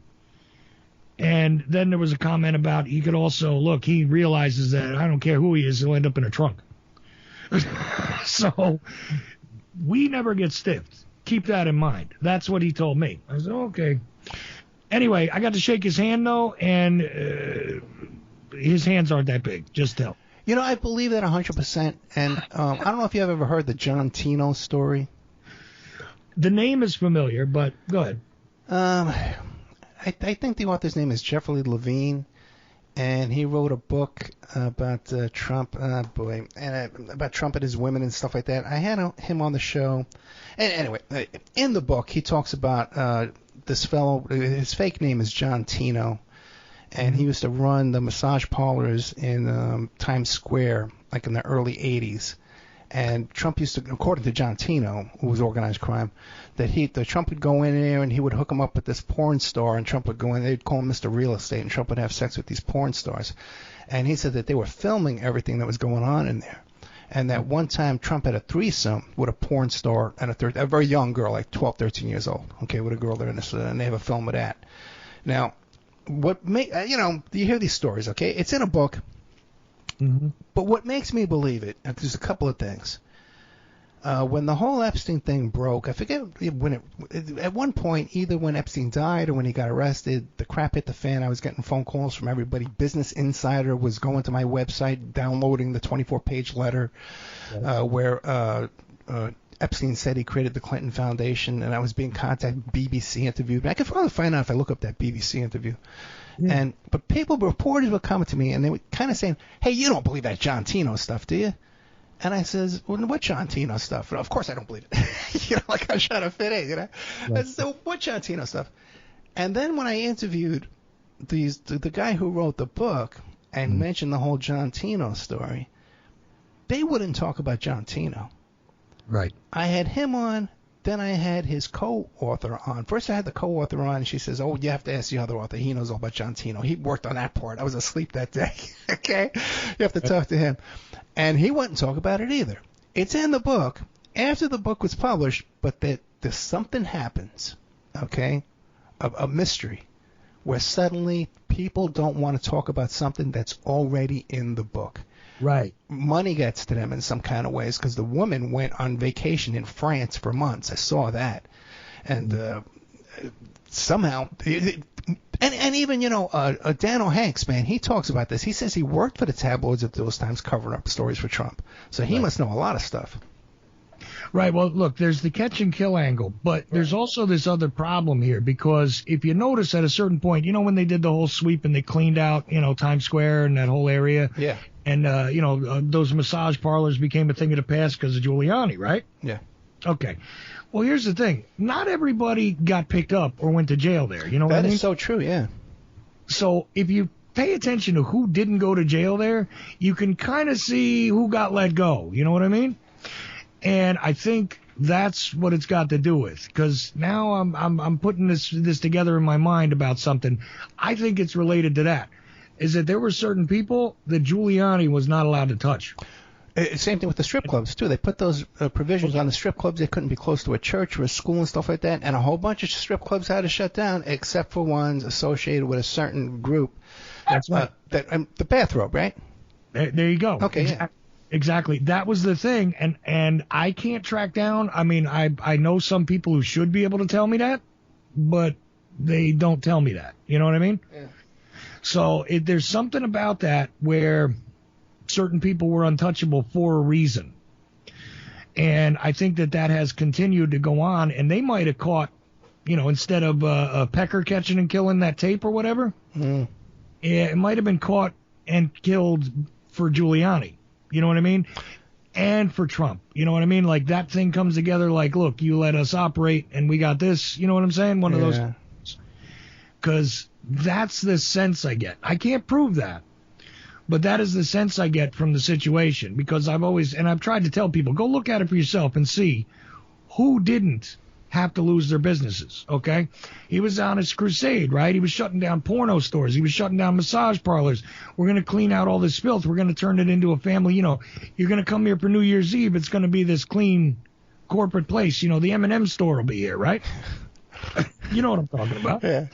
And then there was a comment about he could also, look, he realizes that I don't care who he is, he'll end up in a trunk. So we never get stiffed. Keep that in mind. That's what he told me. I said, okay. Anyway, I got to shake his hand, though, and his hands aren't that big. Just tell. I believe that 100%. And I don't know if you've ever heard the John Tino story. The name is familiar, but go ahead. I think the author's name is Jeffrey Levine, and he wrote a book about Trump, and about Trump and his women and stuff like that. I had him on the show. And anyway, in the book, he talks about this fellow. His fake name is John Tino, and he used to run the massage parlors in Times Square, like in the early 80s. And Trump used to, according to John Tino, who was organized crime, that Trump would go in there and he would hook him up with this porn star, and Trump would go in. They'd call him Mr. Real Estate, and Trump would have sex with these porn stars. And he said that they were filming everything that was going on in there. And that one time Trump had a threesome with a porn star and a very young girl, like 12, 13 years old. Okay, with a girl there, and they have a film of that. Now, you hear these stories, okay? It's in a book. Mm-hmm. But what makes me believe it, there's a couple of things. When the whole Epstein thing broke, I forget when at one point, either when Epstein died or when he got arrested, the crap hit the fan. I was getting phone calls from everybody. Business Insider was going to my website, downloading the 24-page letter where Epstein said he created the Clinton Foundation, and I was being contacted. BBC interviewed me. I could probably find out if I look up that BBC interview. Yeah. But reporters would come to me, and they were kind of saying, hey, you don't believe that John Tino stuff, do you? And I says, well, what John Tino stuff? Of course I don't believe it. Like I'm trying to fit in, Right. I said, well, what John Tino stuff? And then when I interviewed the guy who wrote the book and mentioned the whole John Tino story, they wouldn't talk about John Tino. Right. I had him on. Then I had his co-author on. First I had the co-author on, and she says, oh, you have to ask the other author. He knows all about John Tino. He worked on that part. I was asleep that day. Okay? You have to talk to him. And he wouldn't talk about it either. It's in the book after the book was published, but that there's something happens, okay, a mystery, where suddenly people don't want to talk about something that's already in the book. Right. Money gets to them in some kind of ways because the woman went on vacation in France for months. I saw that. And somehow, and even, Dan O'Hanks, man, he talks about this. He says he worked for the tabloids at those times covering up stories for Trump. So he must know a lot of stuff. Right. Well, look, there's the catch and kill angle, but there's also this other problem here because if you notice at a certain point, when they did the whole sweep and they cleaned out, Times Square and that whole area. Yeah. And, those massage parlors became a thing of the past because of Giuliani, right? Yeah. Okay. Well, here's the thing. Not everybody got picked up or went to jail there. You know what I mean? That is so true, yeah. So if you pay attention to who didn't go to jail there, you can kind of see who got let go. You know what I mean? And I think that's what it's got to do with, because now I'm putting this together in my mind about something. I think it's related to that. Is that there were certain people that Giuliani was not allowed to touch. Same thing with the strip clubs, too. They put those provisions on the strip clubs. They couldn't be close to a church or a school and stuff like that. And a whole bunch of strip clubs had to shut down, except for ones associated with a certain group. That's right. The bathrobe, right? There you go. Okay, yeah. Exactly. That was the thing. And I can't track down. I mean, I know some people who should be able to tell me that, but they don't tell me that. You know what I mean? Yeah. So there's something about that where certain people were untouchable for a reason. And I think that has continued to go on, and they might have caught, instead of a pecker catching and killing that tape or whatever, it might have been caught and killed for Giuliani. You know what I mean? And for Trump. You know what I mean? Like, that thing comes together like, look, you let us operate and we got this. You know what I'm saying? One of those. Because that's the sense I get. I can't prove that. But that is the sense I get from the situation, because I've tried to tell people, go look at it for yourself and see who didn't have to lose their businesses, okay? He was on his crusade, right? He was shutting down porno stores. He was shutting down massage parlors. We're going to clean out all this filth. We're going to turn it into a family. You're going to come here for New Year's Eve. It's going to be this clean corporate place. The M&M store will be here, right? You know what I'm talking about. Yeah.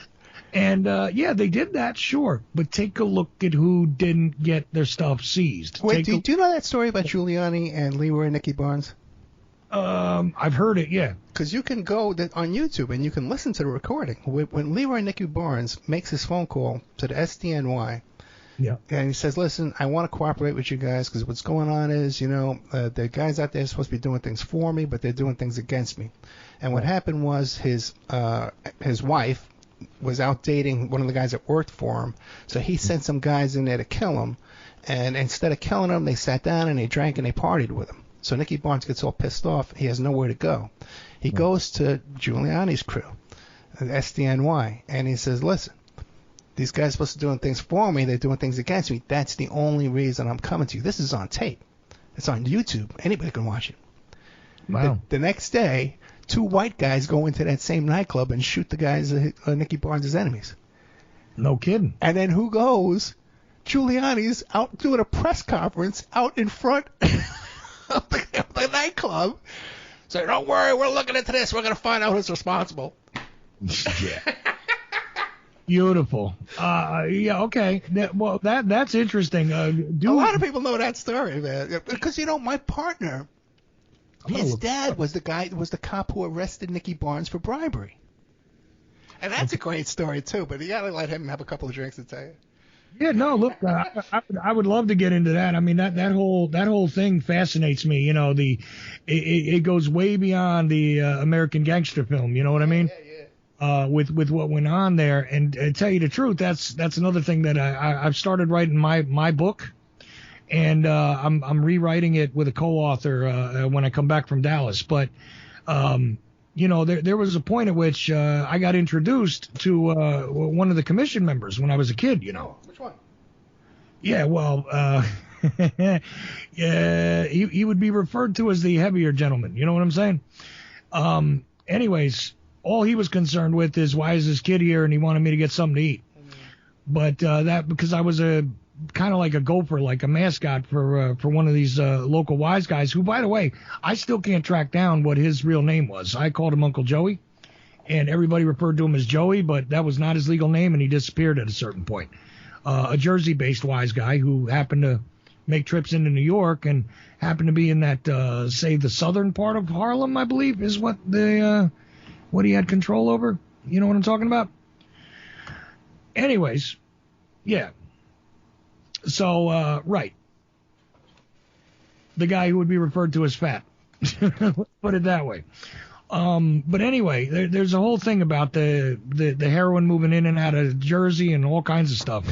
And, they did that, sure. But take a look at who didn't get their stuff seized. Wait, do you know that story about Giuliani and Leroy and Nicky Barnes? I've heard it, yeah. Because you can go on YouTube and you can listen to the recording. When Leroy and Nicky Barnes makes his phone call to the SDNY, yeah, and he says, listen, I want to cooperate with you guys because what's going on is, the guys out there are supposed to be doing things for me, but they're doing things against me. And what happened was his wife was out dating one of the guys that worked for him, so he sent some guys in there to kill him, and instead of killing him, they sat down and they drank and they partied with him. So Nicky Barnes gets all pissed off. He has nowhere to go. He goes to Giuliani's crew, SDNY, and he says, listen, these guys are supposed to be doing things for me. They're doing things against me. That's the only reason I'm coming to you. This is on tape. It's on YouTube. Anybody can watch it. Wow. The next day, 2 white guys go into that same nightclub and shoot the guys, Nicky Barnes' enemies. No kidding. And then who goes? Giuliani's out doing a press conference out in front of the nightclub. So don't worry, we're looking into this. We're going to find out who's responsible. Yeah. Beautiful. Yeah, okay. That's interesting. A lot of people know that story, man. Because, my partner, his dad was the cop who arrested Nicky Barnes for bribery. And that's a great story, too, but you got to let him have a couple of drinks to tell you. Yeah, no, look, I would love to get into that. I mean, that whole thing fascinates me. It goes way beyond the American gangster film. You know what I mean? Yeah. With what went on there, and to tell you the truth, that's another thing that I've started writing my book, and I'm rewriting it with a co-author when I come back from Dallas. But there was a point at which I got introduced to one of the commission members when I was a kid. Which one? Yeah, well, yeah, he would be referred to as the heavier gentleman. You know what I'm saying? Anyways, all he was concerned with is, why is this kid here? And he wanted me to get something to eat. But that because I was a kind of like a gopher, like a mascot for one of these local wise guys, who, by the way, I still can't track down what his real name was. I called him Uncle Joey, and everybody referred to him as Joey, but that was not his legal name, and he disappeared at a certain point. A Jersey-based wise guy who happened to make trips into New York and happened to be in that, say, the southern part of Harlem, I believe, is what what he had control over. You know what I'm talking about? Anyways, yeah. So, right. The guy who would be referred to as fat. Put it that way. But anyway, there's a whole thing about the heroin moving in and out of Jersey and all kinds of stuff.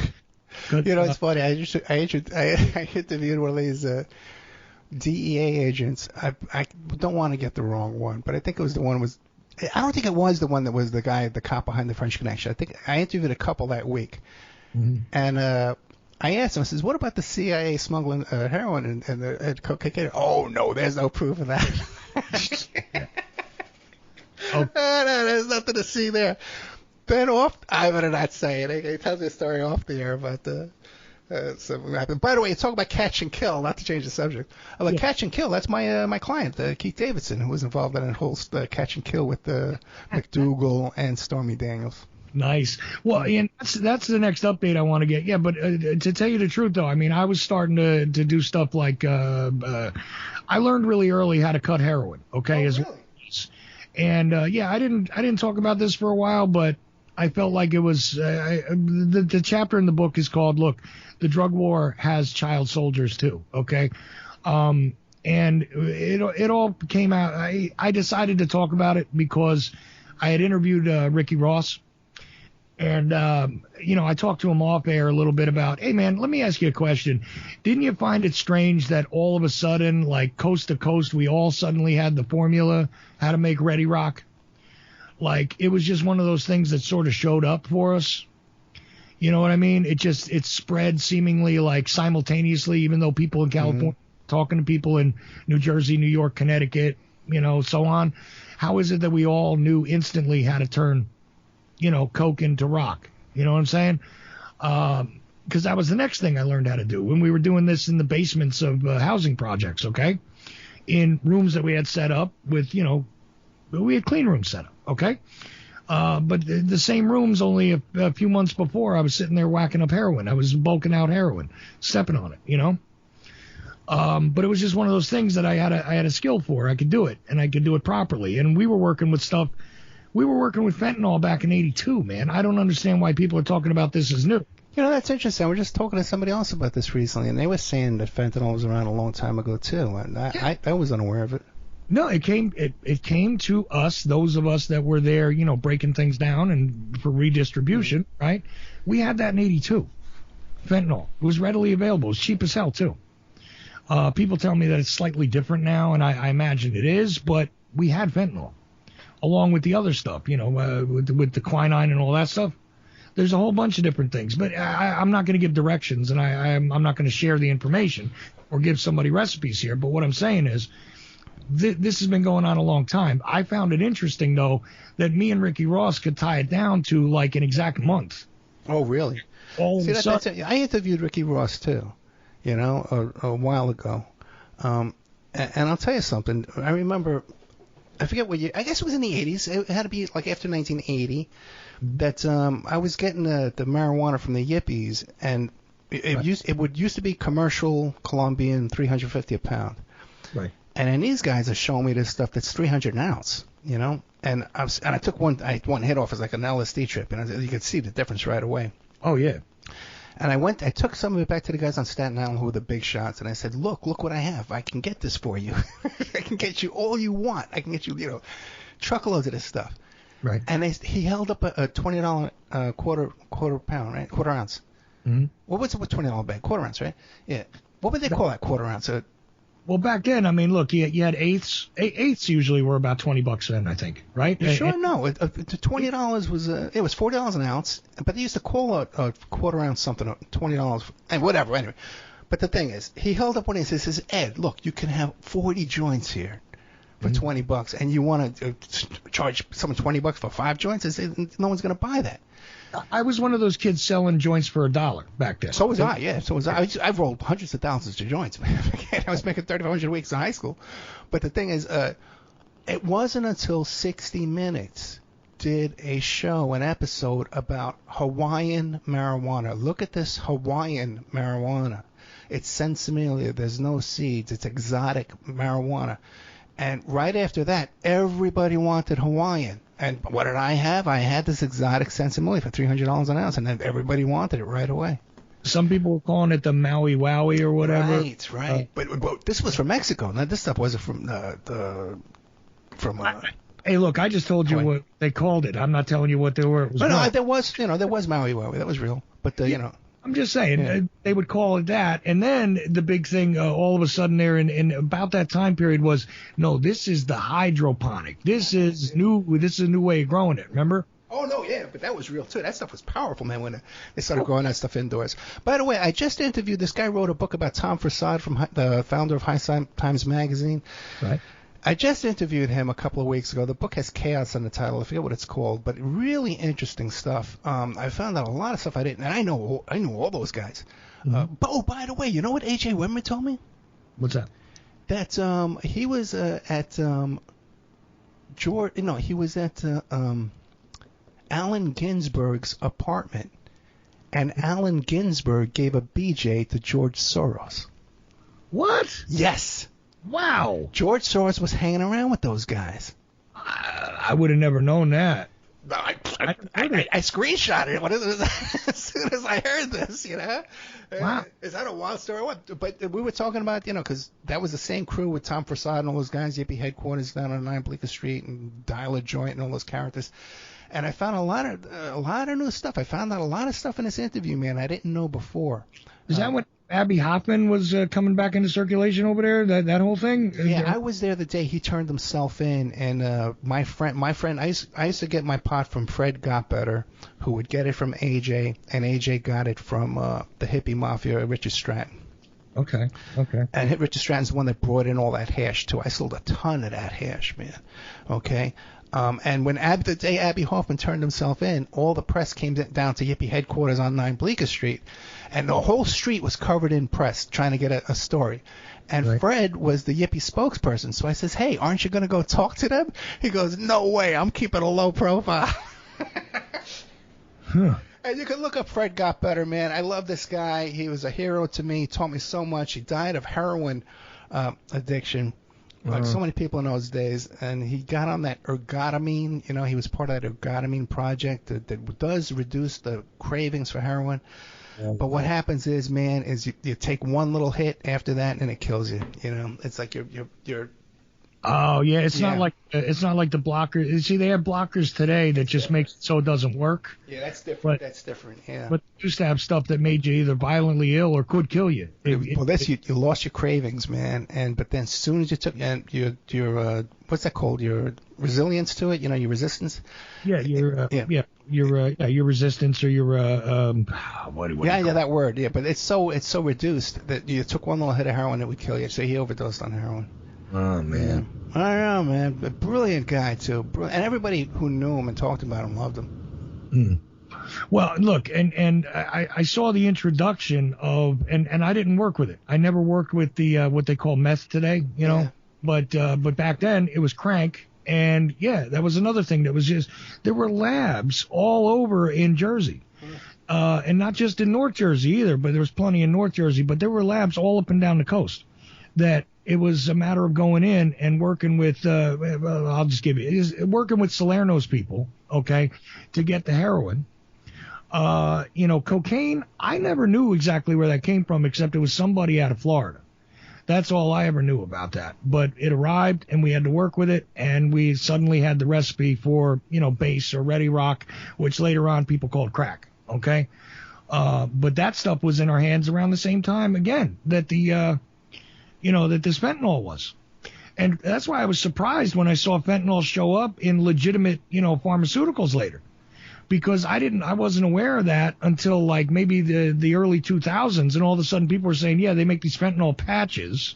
It's funny. I interviewed one of these DEA agents. I don't want to get the wrong one, but I think it was the one was. I don't think it was the one that was the cop behind the French Connection. I think I interviewed a couple that week, and I asked him. I says, "What about the CIA smuggling heroin and cocaine?" Oh no, there's no proof of that. Oh. There's nothing to see there. Then I better not say it. He tells me a story off the air about something happened. By the way, you talk about Catch and Kill, not to change the subject. Catch and Kill, that's my client, Keith Davidson, who was involved in that whole Catch and Kill with McDougal and Stormy Daniels. Nice. Well, Ian, that's the next update I want to get. Yeah, but to tell you the truth, though, I mean, I was starting to do stuff like I learned really early how to cut heroin. Okay, really? And I didn't talk about this for a while, but I felt like it was the chapter in the book is called, look, the drug war has child soldiers too. Okay. And it all came out. I decided to talk about it because I had interviewed Ricky Ross. And, I talked to him off air a little bit about, hey, man, let me ask you a question. Didn't you find it strange that all of a sudden, like coast to coast, we all suddenly had the formula how to make Ready Rock? Like, it was just one of those things that sort of showed up for us. You know what I mean? It spread seemingly like simultaneously, even though people in California, talking to people in New Jersey, New York, Connecticut, so on. How is it that we all knew instantly how to turn coke into rock? You know what I'm saying? Because that was the next thing I learned how to do when we were doing this in the basements of housing projects, okay? In rooms that we had set up with, we had clean rooms set up, okay? But the same rooms only a few months before, I was sitting there whacking up heroin. I was bulking out heroin, stepping on it, But it was just one of those things that I had a skill for. I could do it, and I could do it properly. And we were working with stuff. We were working with fentanyl back in '82, man. I don't understand why people are talking about this as new. That's interesting. We're just talking to somebody else about this recently, and they were saying that fentanyl was around a long time ago too, and I was unaware of it. No, it came to us, those of us that were there, breaking things down and for redistribution, right? We had that in '82. Fentanyl. It was readily available. It was cheap as hell too. People tell me that it's slightly different now, and I imagine it is, but we had fentanyl. Along with the other stuff, with the quinine and all that stuff. There's a whole bunch of different things. But I'm not going to give directions, and I'm not going to share the information or give somebody recipes here. But what I'm saying is this has been going on a long time. I found it interesting, though, that me and Ricky Ross could tie it down to like an exact month. Oh, really? See, I interviewed Ricky Ross, too, a while ago. And I'll tell you something. I remember... I forget what year. I guess it was in the 80s. It had to be like after 1980 that I was getting the marijuana from the Yippies, and it used to be commercial Colombian, 350 a pound. Right. And then these guys are showing me this stuff that's 300 an ounce, And I took one hit off as like an LSD trip, and you could see the difference right away. Oh yeah. And I took some of it back to the guys on Staten Island who were the big shots, and I said, look what I have. I can get this for you. I can get you all you want. I can get you, truckloads of this stuff. Right. And he held up a $20 quarter pound, right? Quarter ounce. Mm-hmm. What's a $20 bag? Quarter ounce, right? Yeah. What would they call that quarter ounce? Well, back then, I mean, look, you had eighths. Eighths usually were about $20 then, I think, right? You sure? No, the $20 was it was $40 an ounce, but they used to call a quarter ounce something $20 and whatever. Anyway, but the thing is, he held up one and he says, Ed, look, you can have 40 joints here for $20, and you want to charge someone $20 for 5 joints? No one's going to buy that. I was one of those kids selling joints for $1 back then. So was I, yeah. So was I. I've rolled hundreds of thousands of joints, man. I was making 3,500 weeks in high school. But the thing is, it wasn't until 60 Minutes did a show, an episode about Hawaiian marijuana. Look at this Hawaiian marijuana. It's sensimilia. There's no seeds. It's exotic marijuana. And right after that, everybody wanted Hawaiian. And what did I have? I had this exotic sensimilia for $300 an ounce, and then everybody wanted it right away. Some people were calling it the Maui Wowie or whatever. Right. But this was from Mexico. Now, this stuff wasn't from Hey, look, I just told you what they called it. I'm not telling you what they were. No, there was Maui Wowie. That was real. But I'm just saying they would call it that, and then the big thing all of a sudden there in about that time period was, no, this is the hydroponic. This is new. This is a new way of growing it. Remember? Oh no, yeah, but that was real too. That stuff was powerful, man. When they started growing that stuff indoors. By the way, I just interviewed this guy. Wrote a book about Tom Forsyth, from the founder of High Times magazine. Right. I just interviewed him a couple of weeks ago. The book has Chaos on the title. I forget what it's called, but really interesting stuff. I found out a lot of stuff I didn't, and I knew all those guys. But by the way, you know what A.J. Wimmer told me? What's that? That he was at Allen Ginsberg's apartment, and Allen Ginsberg gave a BJ to George Soros. What? Yes. Wow. George Soros was hanging around with those guys. I would have never known that. I screenshotted it. What is it? As soon as I heard this, Wow. Is that a wild story or what? But we were talking about, because that was the same crew with Tom Prasad and all those guys, Yippie headquarters down on 9 Bleecker Street and Dialer Joint and all those characters. And I found a lot of new stuff. I found out a lot of stuff in this interview, man, I didn't know before. Is that what Abby Hoffman was coming back into circulation over there? That whole thing? Yeah, I was there the day he turned himself in, and my friend, I used to get my pot from Fred Gotbetter, who would get it from AJ, and AJ got it from the hippie mafia, Richard Stratton. Okay. And Richard Stratton's the one that brought in all that hash too. I sold a ton of that hash, man. Okay. And when the day Abby Hoffman turned himself in, all the press came down to Yippie headquarters on 9 Bleecker Street, and the whole street was covered in press trying to get a story. And right. Fred was the Yippie spokesperson, so I says, hey, aren't you going to go talk to them? He goes, no way, I'm keeping a low profile. Huh. And you can look up Fred Gotbetter, man. I love this guy. He was a hero to me. He taught me so much. He died of heroin addiction. Like so many people in those days, and he got on that ergotamine. He was part of that ergotamine project that does reduce the cravings for heroin. Yeah, but what happens is, man, is you take one little hit after that, and it kills you. It's like you're. Oh yeah, it's not like the blockers. You see, they have blockers today that just makes it so it doesn't work. Yeah, that's different. That's different. Yeah. But they used to have stuff that made you either violently ill or could kill you. You lost your cravings, man. But then as soon as you took your what's that called? Your resilience to it. Your resistance. Yeah, your resistance or your that word. Yeah, but it's so reduced that you took one little hit of heroin, it would kill you. So he overdosed on heroin. Oh, man. I know, man. A brilliant guy, too. And everybody who knew him and talked about him loved him. Well, look, and I saw the introduction of, and I didn't work with it. I never worked with the what they call meth today, But back then it was crank. And, yeah, that was another thing that was just, there were labs all over in Jersey. And not just in North Jersey either, but there was plenty in North Jersey. But there were labs all up and down the coast that it was a matter of going in and working with, I'll just give you, working with Salerno's people, okay, to get the heroin. Cocaine, I never knew exactly where that came from, except it was somebody out of Florida. That's all I ever knew about that. But it arrived, and we had to work with it, and we suddenly had the recipe for, base or ready rock, which later on people called crack, okay? But that stuff was in our hands around the same time, again, that that this fentanyl was. And that's why I was surprised when I saw fentanyl show up in legitimate, pharmaceuticals later. Because I wasn't aware of that until like maybe the early 2000s, and all of a sudden people were saying, yeah, they make these fentanyl patches.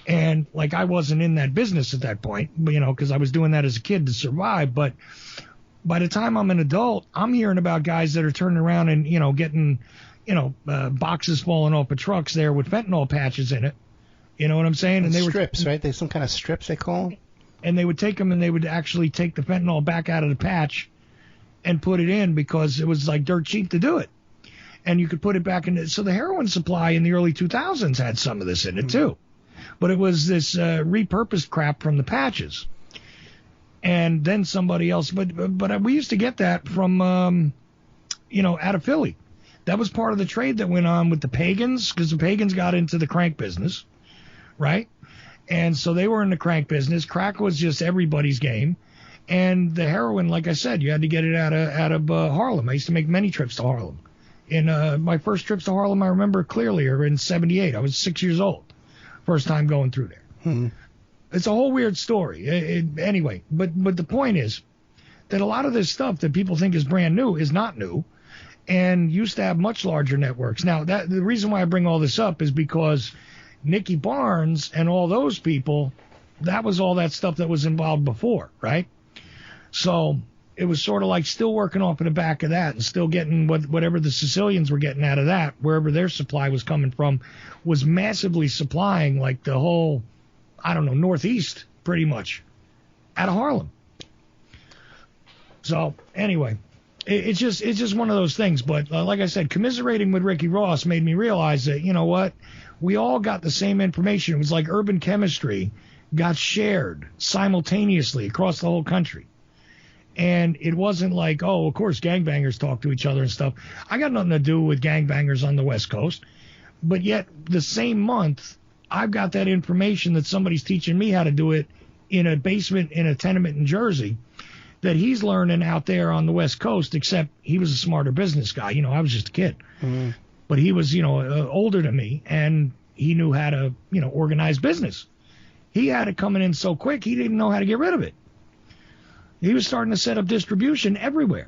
And like I wasn't in that business at that point, because I was doing that as a kid to survive. But by the time I'm an adult, I'm hearing about guys that are turning around and, getting, boxes falling off of trucks there with fentanyl patches in it. You know what I'm saying? And they were strips, right? There's some kind of strips they call them. And they would take them and they would actually take the fentanyl back out of the patch and put it in because it was like dirt cheap to do it. And you could put it back in it. So the heroin supply in the early 2000s had some of this in it too. But it was this repurposed crap from the patches. And then somebody else, but we used to get that from, out of Philly. That was part of the trade that went on with the pagans, because the pagans got into the crank business. Right? And so they were in the crank business. Crack was just everybody's game. And the heroin, like I said, you had to get it out of Harlem. I used to make many trips to Harlem. In my first trips to Harlem, I remember clearly, are in 78. I was 6 years old. First time going through there. It's a whole weird story. Anyway, but the point is that a lot of this stuff that people think is brand new is not new and used to have much larger networks. Now, the reason why I bring all this up is because Nicky Barnes and all those people, that was all that stuff that was involved before, right? So it was sort of like still working off of the back of that and still getting whatever the Sicilians were getting out of that, wherever their supply was coming from, was massively supplying like the whole, Northeast pretty much out of Harlem. So anyway, it's just one of those things. But like I said, commiserating with Ricky Ross made me realize that, you know what? We all got the same information. It was like urban chemistry got shared simultaneously across the whole country. And it wasn't like, oh, of course, gangbangers talk to each other and stuff. I got nothing to do with gangbangers on the West Coast. But yet, the same month, I've got that information that somebody's teaching me how to do it in a basement in a tenement in Jersey that he's learning out there on the West Coast, except he was a smarter business guy. You know, I was just a kid. Mm-hmm. But he was, older than me, and he knew how to, organize business. He had it coming in so quick, he didn't know how to get rid of it. He was starting to set up distribution everywhere.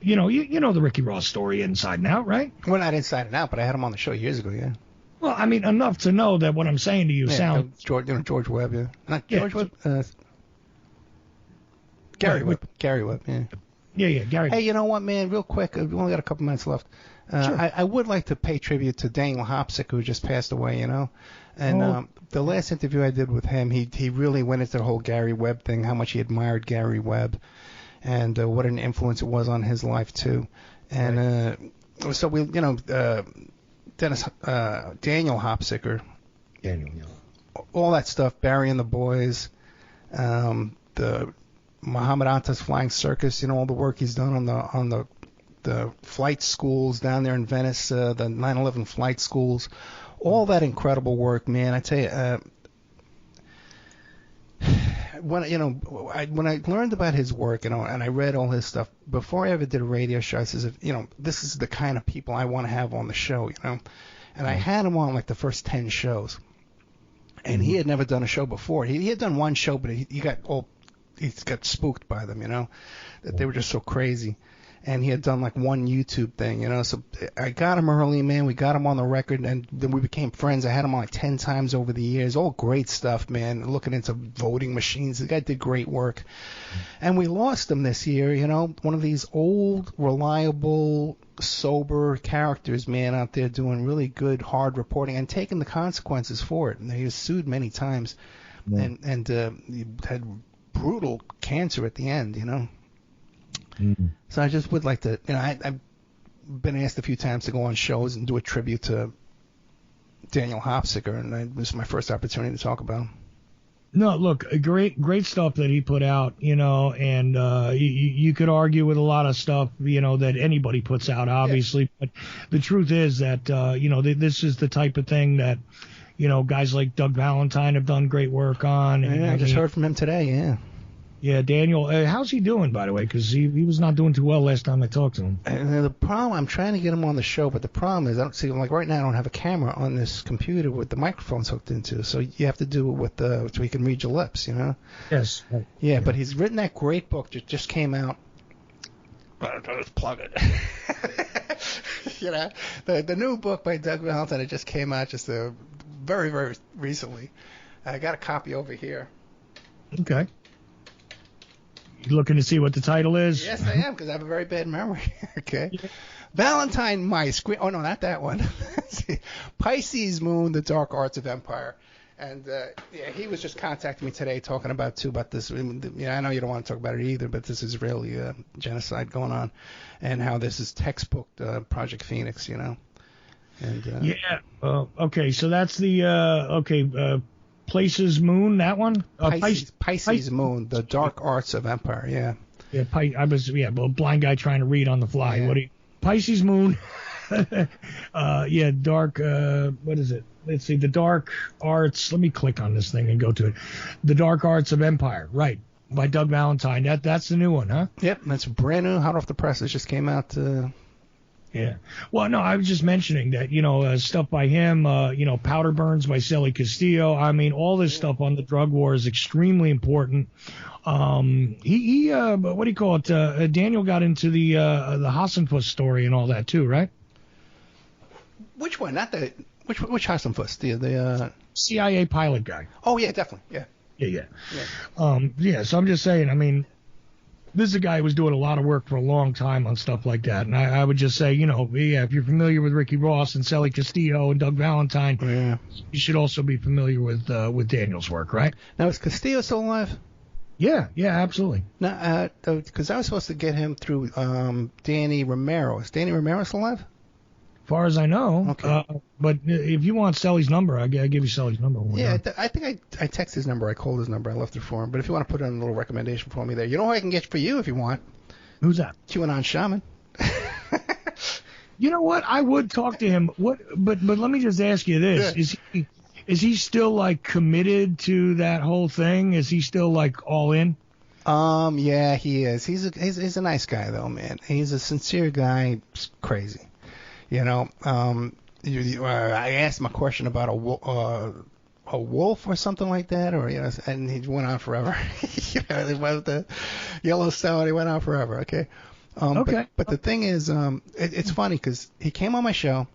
You know the Ricky Ross story inside and out, right? Well, not inside and out, but I had him on the show years ago, yeah. Well, I mean, enough to know that what I'm saying to you sounds... George Webb, yeah. Not George Webb, Gary Webb. Gary Webb, yeah. Yeah, Gary. Hey, you know what, man? Real quick, we only got a couple minutes left. Sure. I would like to pay tribute to Daniel Hopsick, who just passed away, And the last interview I did with him, he really went into the whole Gary Webb thing, how much he admired Gary Webb, and what an influence it was on his life, too. And so we, Daniel Hopsicker. Daniel, all that stuff, Barry and the Boys, the Muhammad Atta's Flying Circus, all the work he's done on the flight schools down there in Venice, the 9/11 flight schools, all that incredible work, man. I tell you, when I learned about his work, and I read all his stuff before I ever did a radio show, I says, this is the kind of people I want to have on the show, And I had him on like the first 10 shows, and he had never done a show before. He had done one show, but he got spooked by them, that they were just so crazy. And he had done like one YouTube thing, So I got him early, man. We got him on the record, and then we became friends. I had him on like 10 times over the years. All great stuff, man. Looking into voting machines. The guy did great work. And we lost him this year, One of these old, reliable, sober characters, man, out there doing really good, hard reporting and taking the consequences for it. And he was sued many times, and he had brutal cancer at the end, Mm-hmm. So I just would like to, I've been asked a few times to go on shows and do a tribute to Daniel Hopsicker, and this is my first opportunity to talk about him. No, look, great stuff that he put out, and you could argue with a lot of stuff, that anybody puts out, obviously. Yeah. But the truth is that, this is the type of thing that, guys like Doug Valentine have done great work on. And, I just heard from him today, yeah. Yeah, Daniel, how's he doing, by the way? Because he was not doing too well last time I talked to him. And the problem, I'm trying to get him on the show, but the problem is I don't see him. Like right now, I don't have a camera on this computer with the microphones hooked into, so you have to do it with so he can read your lips, Yes. Right. Yeah, but he's written that great book that just came out. Let's plug it. The new book by Doug Valentine that just came out just very, very recently. I got a copy over here. Okay. You looking to see what the title is? Yes, I am, because I have a very bad memory. Okay. Yeah. Valentine Mice. Oh, no, not that one. Pisces Moon, The Dark Arts of Empire. And, he was just contacting me today talking about this. I know you don't want to talk about it either, but this Israeli genocide going on and how this is textbook Project Phoenix, And, okay, so that's the, Places Moon, that one? Pisces Moon, The Dark Arts of Empire, yeah. Yeah, blind guy trying to read on the fly. Yeah. Pisces Moon, dark, what is it? Let's see, The Dark Arts, let me click on this thing and go to it. The Dark Arts of Empire, right, by Doug Valentine. That's the new one, huh? Yep, that's brand new, hot off the press. It just came out Yeah. Well, no, I was just mentioning that, stuff by him, Powder Burns by Sally Castillo. I mean, all this stuff on the drug war is extremely important. What do you call it? Daniel got into the Hassenfuss story and all that too, right? Which one? Not the which Hassenfuss? The CIA pilot guy. Oh yeah, definitely. Yeah. So I'm just saying. I mean, this is a guy who was doing a lot of work for a long time on stuff like that. And I would just say, if you're familiar with Ricky Ross and Sally Castillo and Doug Valentine, you should also be familiar with Daniel's work, right? Now, is Castillo still alive? Yeah, absolutely. Now, because I was supposed to get him through Danny Romero. Is Danny Romero still alive? far as I know. Okay. But if you want Selly's number, I give you Selly's number. Yeah, I think I text his number. I called his number. I left it for him. But if you want to put in a little recommendation for me there, you know who I can get for you if you want? Who's that? QAnon Shaman. You know what? I would talk to him. But let me just ask you this: is he still like committed to that whole thing? Is he still like all in? Yeah, he is. He's a nice guy though, man. He's a sincere guy. Crazy. You know, I asked him a question about a wolf or something like that, and he went on forever. About the Yellowstone, he went on forever. Okay. Okay. But the thing is, it's funny because he came on my show,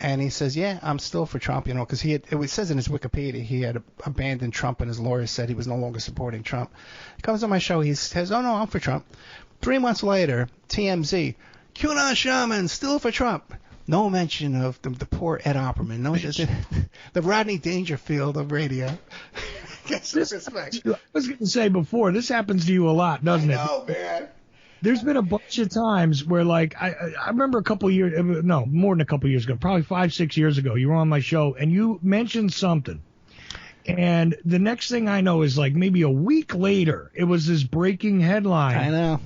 and he says, "Yeah, I'm still for Trump," because it says in his Wikipedia he had abandoned Trump, and his lawyer said he was no longer supporting Trump. He comes on my show, he says, "Oh no, I'm for Trump." 3 months later, TMZ. QAnon Shaman, still for Trump. No mention of the poor Ed Opperman. No, just the Rodney Dangerfield of radio. Get some respect. I was going to say before, this happens to you a lot, doesn't it? No, man. There's been a bunch of times where, like, I remember a couple of years, no, more than a couple of years ago, probably 5-6 years ago, you were on my show and you mentioned something. And the next thing I know is, like, maybe a week later, it was this breaking headline. I know.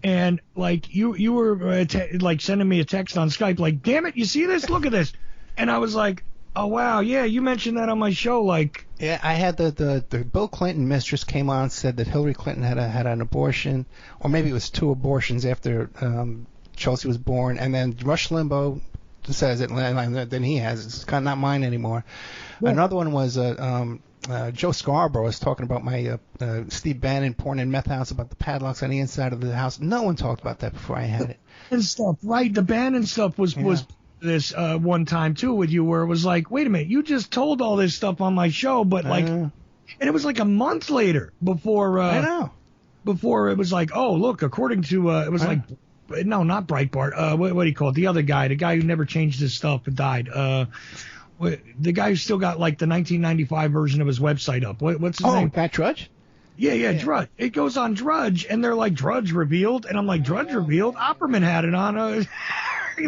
And, like, you were, like, sending me a text on Skype, like, damn it, you see this? Look at this. And I was like, oh, wow, yeah, you mentioned that on my show, like. Yeah, I had the Bill Clinton mistress came on and said that Hillary Clinton had an abortion, or maybe it was 2 abortions after Chelsea was born, and then Rush Limbaugh says it, and then he has. It's kind of not mine anymore. Yeah. Another one was Joe Scarborough was talking about my Steve Bannon porn and meth house, about the padlocks on the inside of the house. No one talked about that before I had it. And stuff, right? The Bannon stuff was this one time too with you, where it was like, wait a minute, you just told all this stuff on my show, but like, and it was like a month later before. I know. Before it was like, oh look, according to it was like, no, not Breitbart. What do you call it? The other guy, the guy who never changed his stuff and died. The guy who still got like the 1995 version of his website up. What's his name? Pat Drudge? Yeah, Drudge. It goes on Drudge, and they're like, Drudge revealed, and I'm like, Drudge revealed? Opperman had it on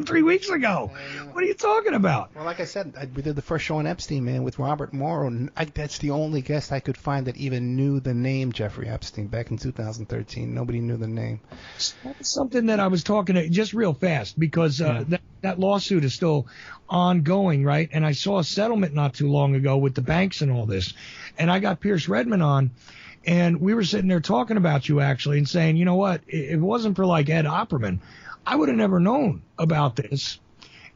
3 weeks ago. What are you talking about? Well, like I said, we did the first show on Epstein, man, with Robert Morrow. That's the only guest I could find that even knew the name Jeffrey Epstein back in 2013. Nobody knew the name. That's something that I was talking to just real fast, because that lawsuit is still ongoing, right? And I saw a settlement not too long ago with the banks and all this. And I got Pierce Redmond on, and we were sitting there talking about you, actually, and saying, you know what, if it wasn't for like Ed Opperman, I would have never known about this.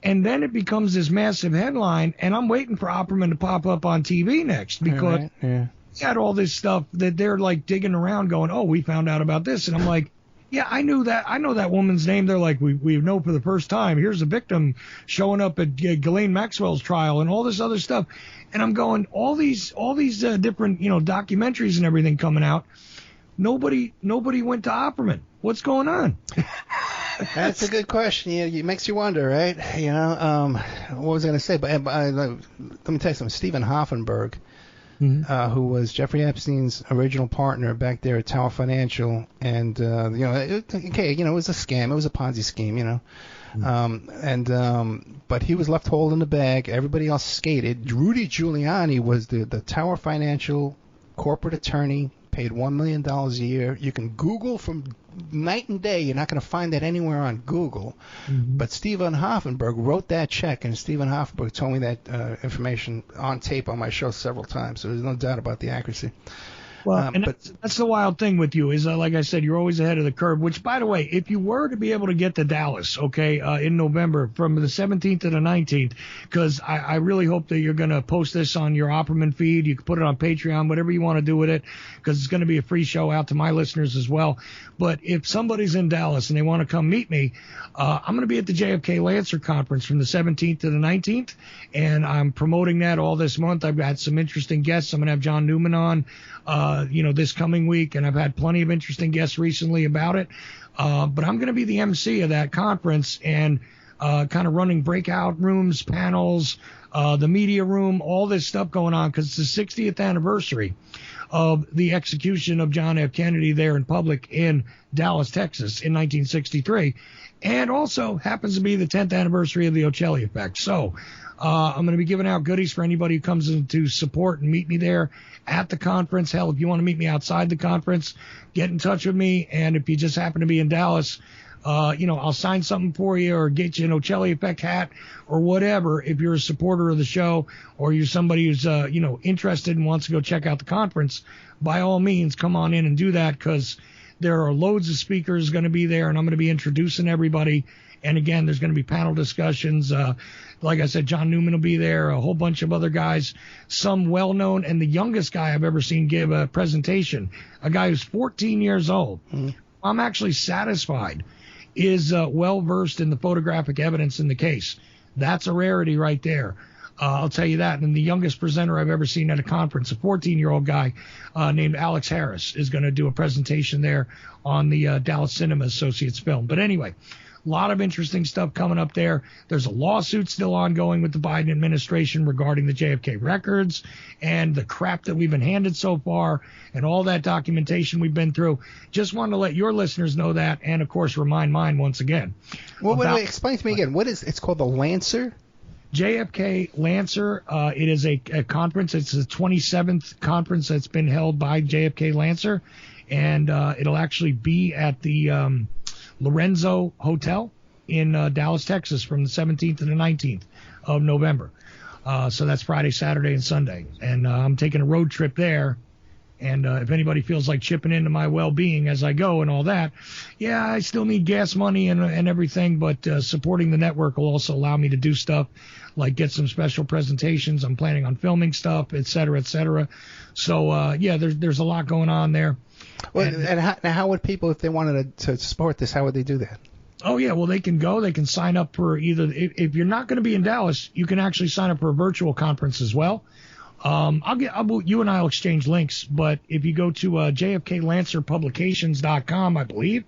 And then it becomes this massive headline, and I'm waiting for Opperman to pop up on TV next, because he had all this stuff that they're like digging around going, oh, we found out about this. And I'm like, yeah, I knew that. I know that woman's name. They're like, we know for the first time. Here's a victim showing up at Ghislaine Maxwell's trial and all this other stuff. And I'm going, all these different, documentaries and everything coming out. Nobody went to Opperman. What's going on? That's a good question. It makes you wonder, right? What was I going to say? But let me tell you something. Stephen Hoffenberg, who was Jeffrey Epstein's original partner back there at Tower Financial, and it was a scam. It was a Ponzi scheme, but he was left holding the bag. Everybody else skated. Rudy Giuliani was the Tower Financial corporate attorney, paid $1 million a year. You can Google from night and day. You're not going to find that anywhere on Google. But Stephen Hoffenberg wrote that check, and Stephen Hoffenberg told me that information on tape on my show several times. So there's no doubt about the accuracy. Well, that's the wild thing with you is, like I said, you're always ahead of the curve, which, by the way, if you were to be able to get to Dallas, in November from the 17th to the 19th, because I really hope that you're going to post this on your Opperman feed. You can put it on Patreon, whatever you want to do with it, because it's going to be a free show out to my listeners as well. But if somebody's in Dallas and they want to come meet me, I'm going to be at the JFK Lancer Conference from the 17th to the 19th, and I'm promoting that all this month. I've got some interesting guests. I'm going to have John Newman on this coming week, and I've had plenty of interesting guests recently about it. But I'm going to be the MC of that conference and kind of running breakout rooms, panels, the media room, all this stuff going on because it's the 60th anniversary of the execution of John F. Kennedy there in public in Dallas, Texas in 1963. And also happens to be the 10th anniversary of the Ochelli effect. So I'm going to be giving out goodies for anybody who comes in to support and meet me there at the conference. Hell, if you want to meet me outside the conference, get in touch with me. And if you just happen to be in Dallas, I'll sign something for you or get you an Ochelli effect hat or whatever. If you're a supporter of the show or you're somebody who's, interested and wants to go check out the conference, by all means, come on in and do that because there are loads of speakers going to be there and I'm going to be introducing everybody. And again, there's going to be panel discussions. Like I said, John Newman will be there, a whole bunch of other guys, some well-known, and the youngest guy I've ever seen give a presentation, a guy who's 14 years old. Mm-hmm. I'm actually satisfied is well-versed in the photographic evidence in the case. That's a rarity right there. I'll tell you that. And the youngest presenter I've ever seen at a conference, a 14-year-old guy named Alex Harris, is going to do a presentation there on the Dallas Cinema Associates film. But anyway, a lot of interesting stuff coming up there. There's a lawsuit still ongoing with the Biden administration regarding the JFK records and the crap that we've been handed so far and all that documentation we've been through. Just wanted to let your listeners know that and, of course, remind mine once again. Well, wait, explain to me again. It's called the Lancer? JFK Lancer. It is a conference. It's the 27th conference that's been held by JFK Lancer, and it'll actually be at the Lorenzo Hotel in Dallas, Texas from the 17th to the 19th of November. So that's Friday, Saturday, and Sunday. And I'm taking a road trip there. And if anybody feels like chipping into my well-being as I go and all that, yeah, I still need gas money and everything, but supporting the network will also allow me to do stuff like get some special presentations. I'm planning on filming stuff, et cetera, et cetera. So, there's a lot going on there. Well, and how would people, if they wanted to support this, how would they do that? Oh, yeah, well, they can go. They can sign up for either – if you're not going to be in Dallas, you can actually sign up for a virtual conference as well. You and I will exchange links, but if you go to jfklancerpublications.com, I believe,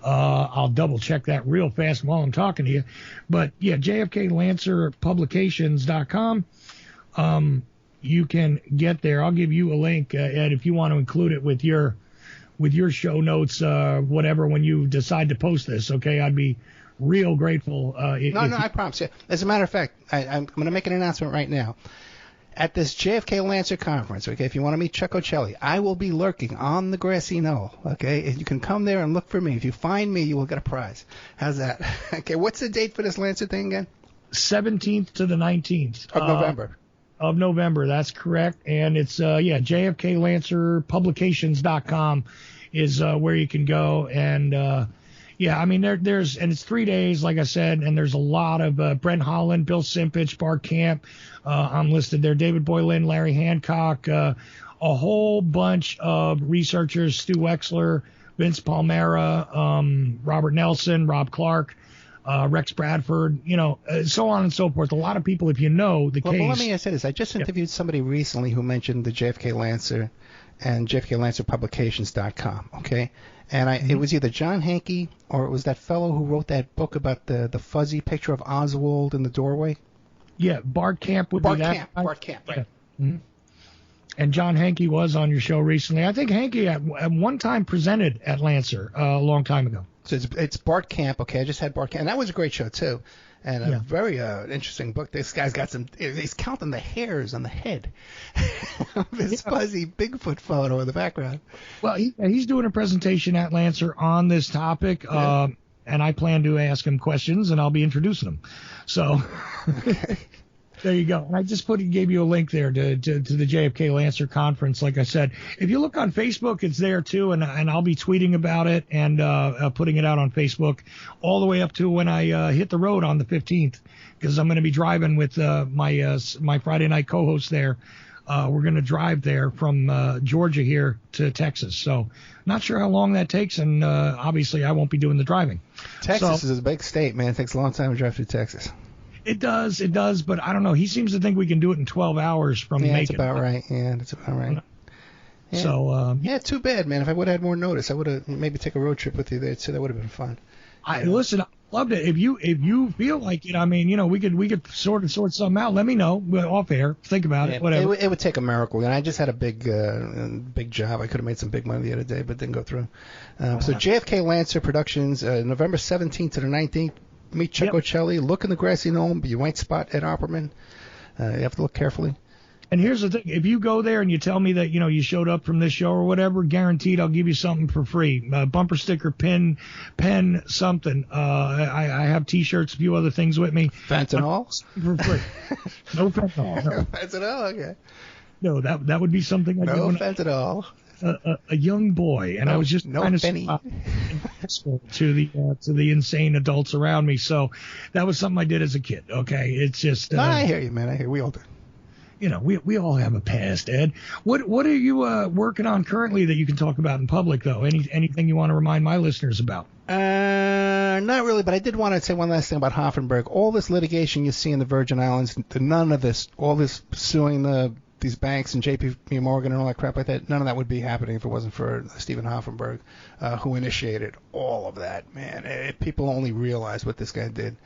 I'll double check that real fast while I'm talking to you. But yeah, jfklancerpublications.com. You can get there. I'll give you a link, Ed, if you want to include it with your show notes, whatever, when you decide to post this. Okay, I'd be real grateful. I promise you. As a matter of fact, I'm going to make an announcement right now. At this JFK Lancer conference, okay, if you want to meet Chuck Ochelli, I will be lurking on the grassy knoll, okay? And you can come there and look for me. If you find me, you will get a prize. How's that? Okay, what's the date for this Lancer thing again? 17th to the 19th. Of November. Of November, that's correct. And it's, jfklancerpublications.com is where you can go. And, there's and it's 3 days, like I said, and there's a lot of Brent Holland, Bill Simpich, Bart Camp. I'm listed there. David Boylan, Larry Hancock, a whole bunch of researchers, Stu Wexler, Vince Palmera, Robert Nelson, Rob Clark, Rex Bradford, so on and so forth. A lot of people, if you know the case. Well, let me say this. I just interviewed somebody recently who mentioned the JFK Lancer and jfklancerpublications.com, okay? And it was either John Hankey or it was that fellow who wrote that book about the fuzzy picture of Oswald in the doorway. Yeah, Bart Camp would be that. Bart Camp, right. Yeah. Mm-hmm. And John Hankey was on your show recently. I think Hankey at one time presented at Lancer a long time ago. So it's Bart Camp, okay? I just had Bart Camp. And that was a great show, too. And a very interesting book. This guy's got he's counting the hairs on the head of his fuzzy Bigfoot photo in the background. Well, he's doing a presentation at Lancer on this topic, and I plan to ask him questions, and I'll be introducing him. So there you go. And I just gave you a link there to the JFK Lancer conference. Like I said, if you look on Facebook, it's there too, and I'll be tweeting about it and putting it out on Facebook all the way up to when I hit the road on the 15th, because I'm going to be driving with my Friday night co-host there. We're going to drive there from Georgia here to Texas. So not sure how long that takes, and obviously I won't be doing the driving. Texas is a big state, man. It takes a long time to drive through Texas. It does, but I don't know. He seems to think we can do it in 12 hours from Macon. That's about right. Yeah, that's about right. Yeah. So, too bad, man. If I would have had more notice, I would have maybe take a road trip with you there, too. That would have been fun. Listen, Loved it. If you feel like it, I mean, we could sort something out. Let me know off air. Think about it. Whatever. It would take a miracle. And I just had a big job. I could have made some big money the other day, but didn't go through. So JFK Lancer Productions, November 17th to the 19th. Meet Chuck Ochelli. Look in the grassy knoll. You might spot Ed Opperman. You have to look carefully. And here's the thing. If you go there and you tell me that, you showed up from this show or whatever, guaranteed I'll give you something for free. Bumper sticker, pen, something. I have T-shirts, a few other things with me. Fentanyl? For free. No fentanyl. No. Fentanyl? Okay. No, that would be something I No did. fentanyl. A young boy, and I was just trying to to the insane adults around me. So that was something I did as a kid. Okay, it's just. No, I hear you, man. I hear we all do. We all have a past, Ed. What are you working on currently that you can talk about in public, though? Anything you want to remind my listeners about? Not really, but I did want to say one last thing about Hoffenberg. All this litigation you see in the Virgin Islands, none of this, all this suing these banks and J.P. Morgan and all that crap like that, none of that would be happening if it wasn't for Stephen Hoffenberg, who initiated all of that, man. People only realize what this guy did.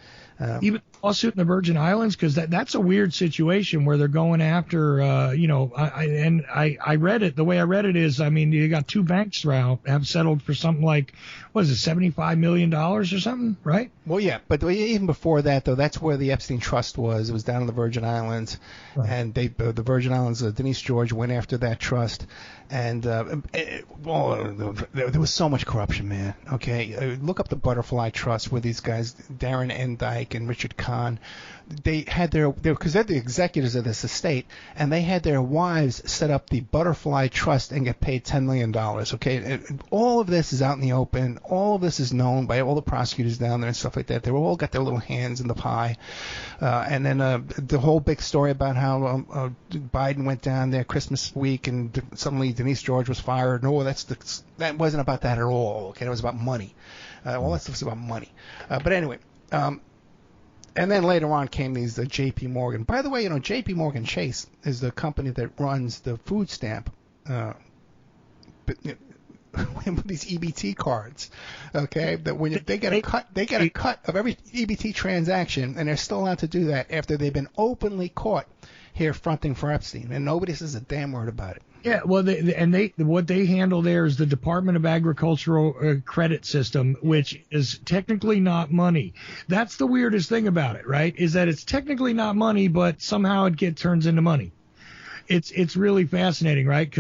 Even lawsuit in the Virgin Islands, because that's a weird situation where they're going after, I read it. The way I read it is, I mean, you got two banks now have settled for something like, what is it, $75 million or something, right? Well, yeah, but even before that, though, that's where the Epstein Trust was. It was down in the Virgin Islands, right. And the Virgin Islands, Denise George went after that trust, and there was so much corruption, man. Okay, look up the Butterfly Trust, where these guys, Darren Endyke and Richard Kahn, they had because they're the executors of this estate, and they had their wives set up the Butterfly Trust and get paid $10 million. Okay, and all of this is out in the open. All of this is known by all the prosecutors down there and stuff like that. They all got their little hands in the pie. And then the whole big story about how Biden went down there Christmas week and suddenly Denise George was fired. No, that wasn't about that at all. Okay, it was about money. All that stuff was about money. But anyway. And then later on came these J.P. Morgan. By the way, J.P. Morgan Chase is the company that runs the food stamp, these EBT cards. Okay, that when they get a cut of every EBT transaction, and they're still allowed to do that after they've been openly caught here fronting for Epstein, and nobody says a damn word about it. Yeah, well, what they handle there is the Department of Agricultural credit system, which is technically not money. That's the weirdest thing about it, right? Is that it's technically not money, but somehow it turns into money. It's really fascinating, right?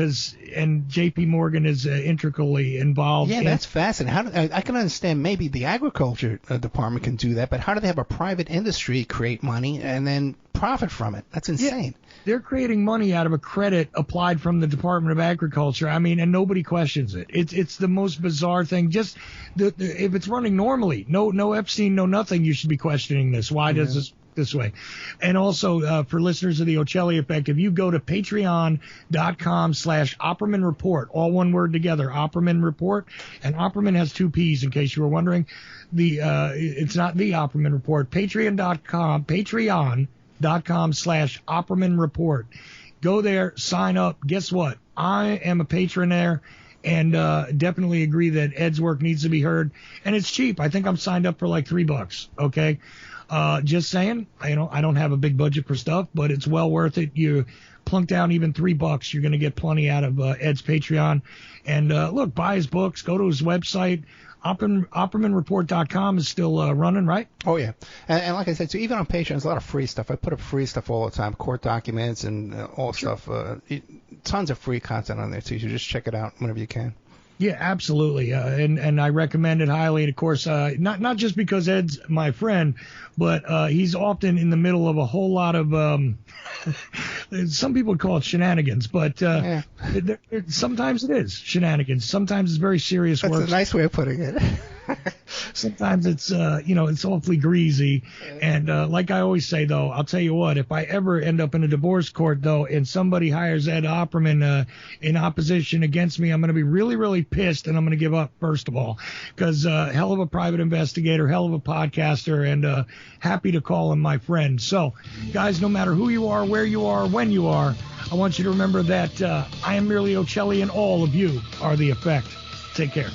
And J.P. Morgan is intricately involved. Yeah, that's fascinating. I can understand maybe the agriculture department can do that, but how do they have a private industry create money and then profit from it? That's insane. Yeah, they're creating money out of a credit applied from the Department of Agriculture. I mean, and nobody questions it. It's the most bizarre thing. Just if it's running normally, no Epstein, no nothing, you should be questioning this. Why does this way? And also for listeners of the Ochelli Effect, if you go to patreon.com/Opperman Report, all one word together, Opperman Report, and Opperman has two P's in case you were wondering. It's not the Opperman Report. Patreon.com/Opperman Report. Go there, sign up. Guess what? I am a patron there. And definitely agree that Ed's work needs to be heard, and it's cheap. I think I'm signed up for like $3. Okay. Just saying, I don't have a big budget for stuff, but it's well worth it. You plunk down even $3, you're going to get plenty out of Ed's Patreon. And look, buy his books, go to his website. OppermanReport.com is still running, right? Oh, yeah. And like I said, so even on Patreon, there's a lot of free stuff. I put up free stuff all the time, court documents and all stuff. Tons of free content on there, too. So just check it out whenever you can. Yeah, absolutely. And I recommend it highly. And, of course, not just because Ed's my friend, but he's often in the middle of a whole lot of some people would call it shenanigans, but sometimes it is shenanigans. Sometimes it's very serious work. That's a nice way of putting it. Sometimes it's it's awfully greasy. And like I always say, though, I'll tell you what, if I ever end up in a divorce court, though, and somebody hires Ed Opperman in opposition against me, I'm going to be really, really pissed, and I'm going to give up, first of all, because hell of a private investigator, hell of a podcaster, and happy to call him my friend. So, guys, no matter who you are, where you are, when you are, I want you to remember that I am merely Ochelli, and all of you are the effect. Take care.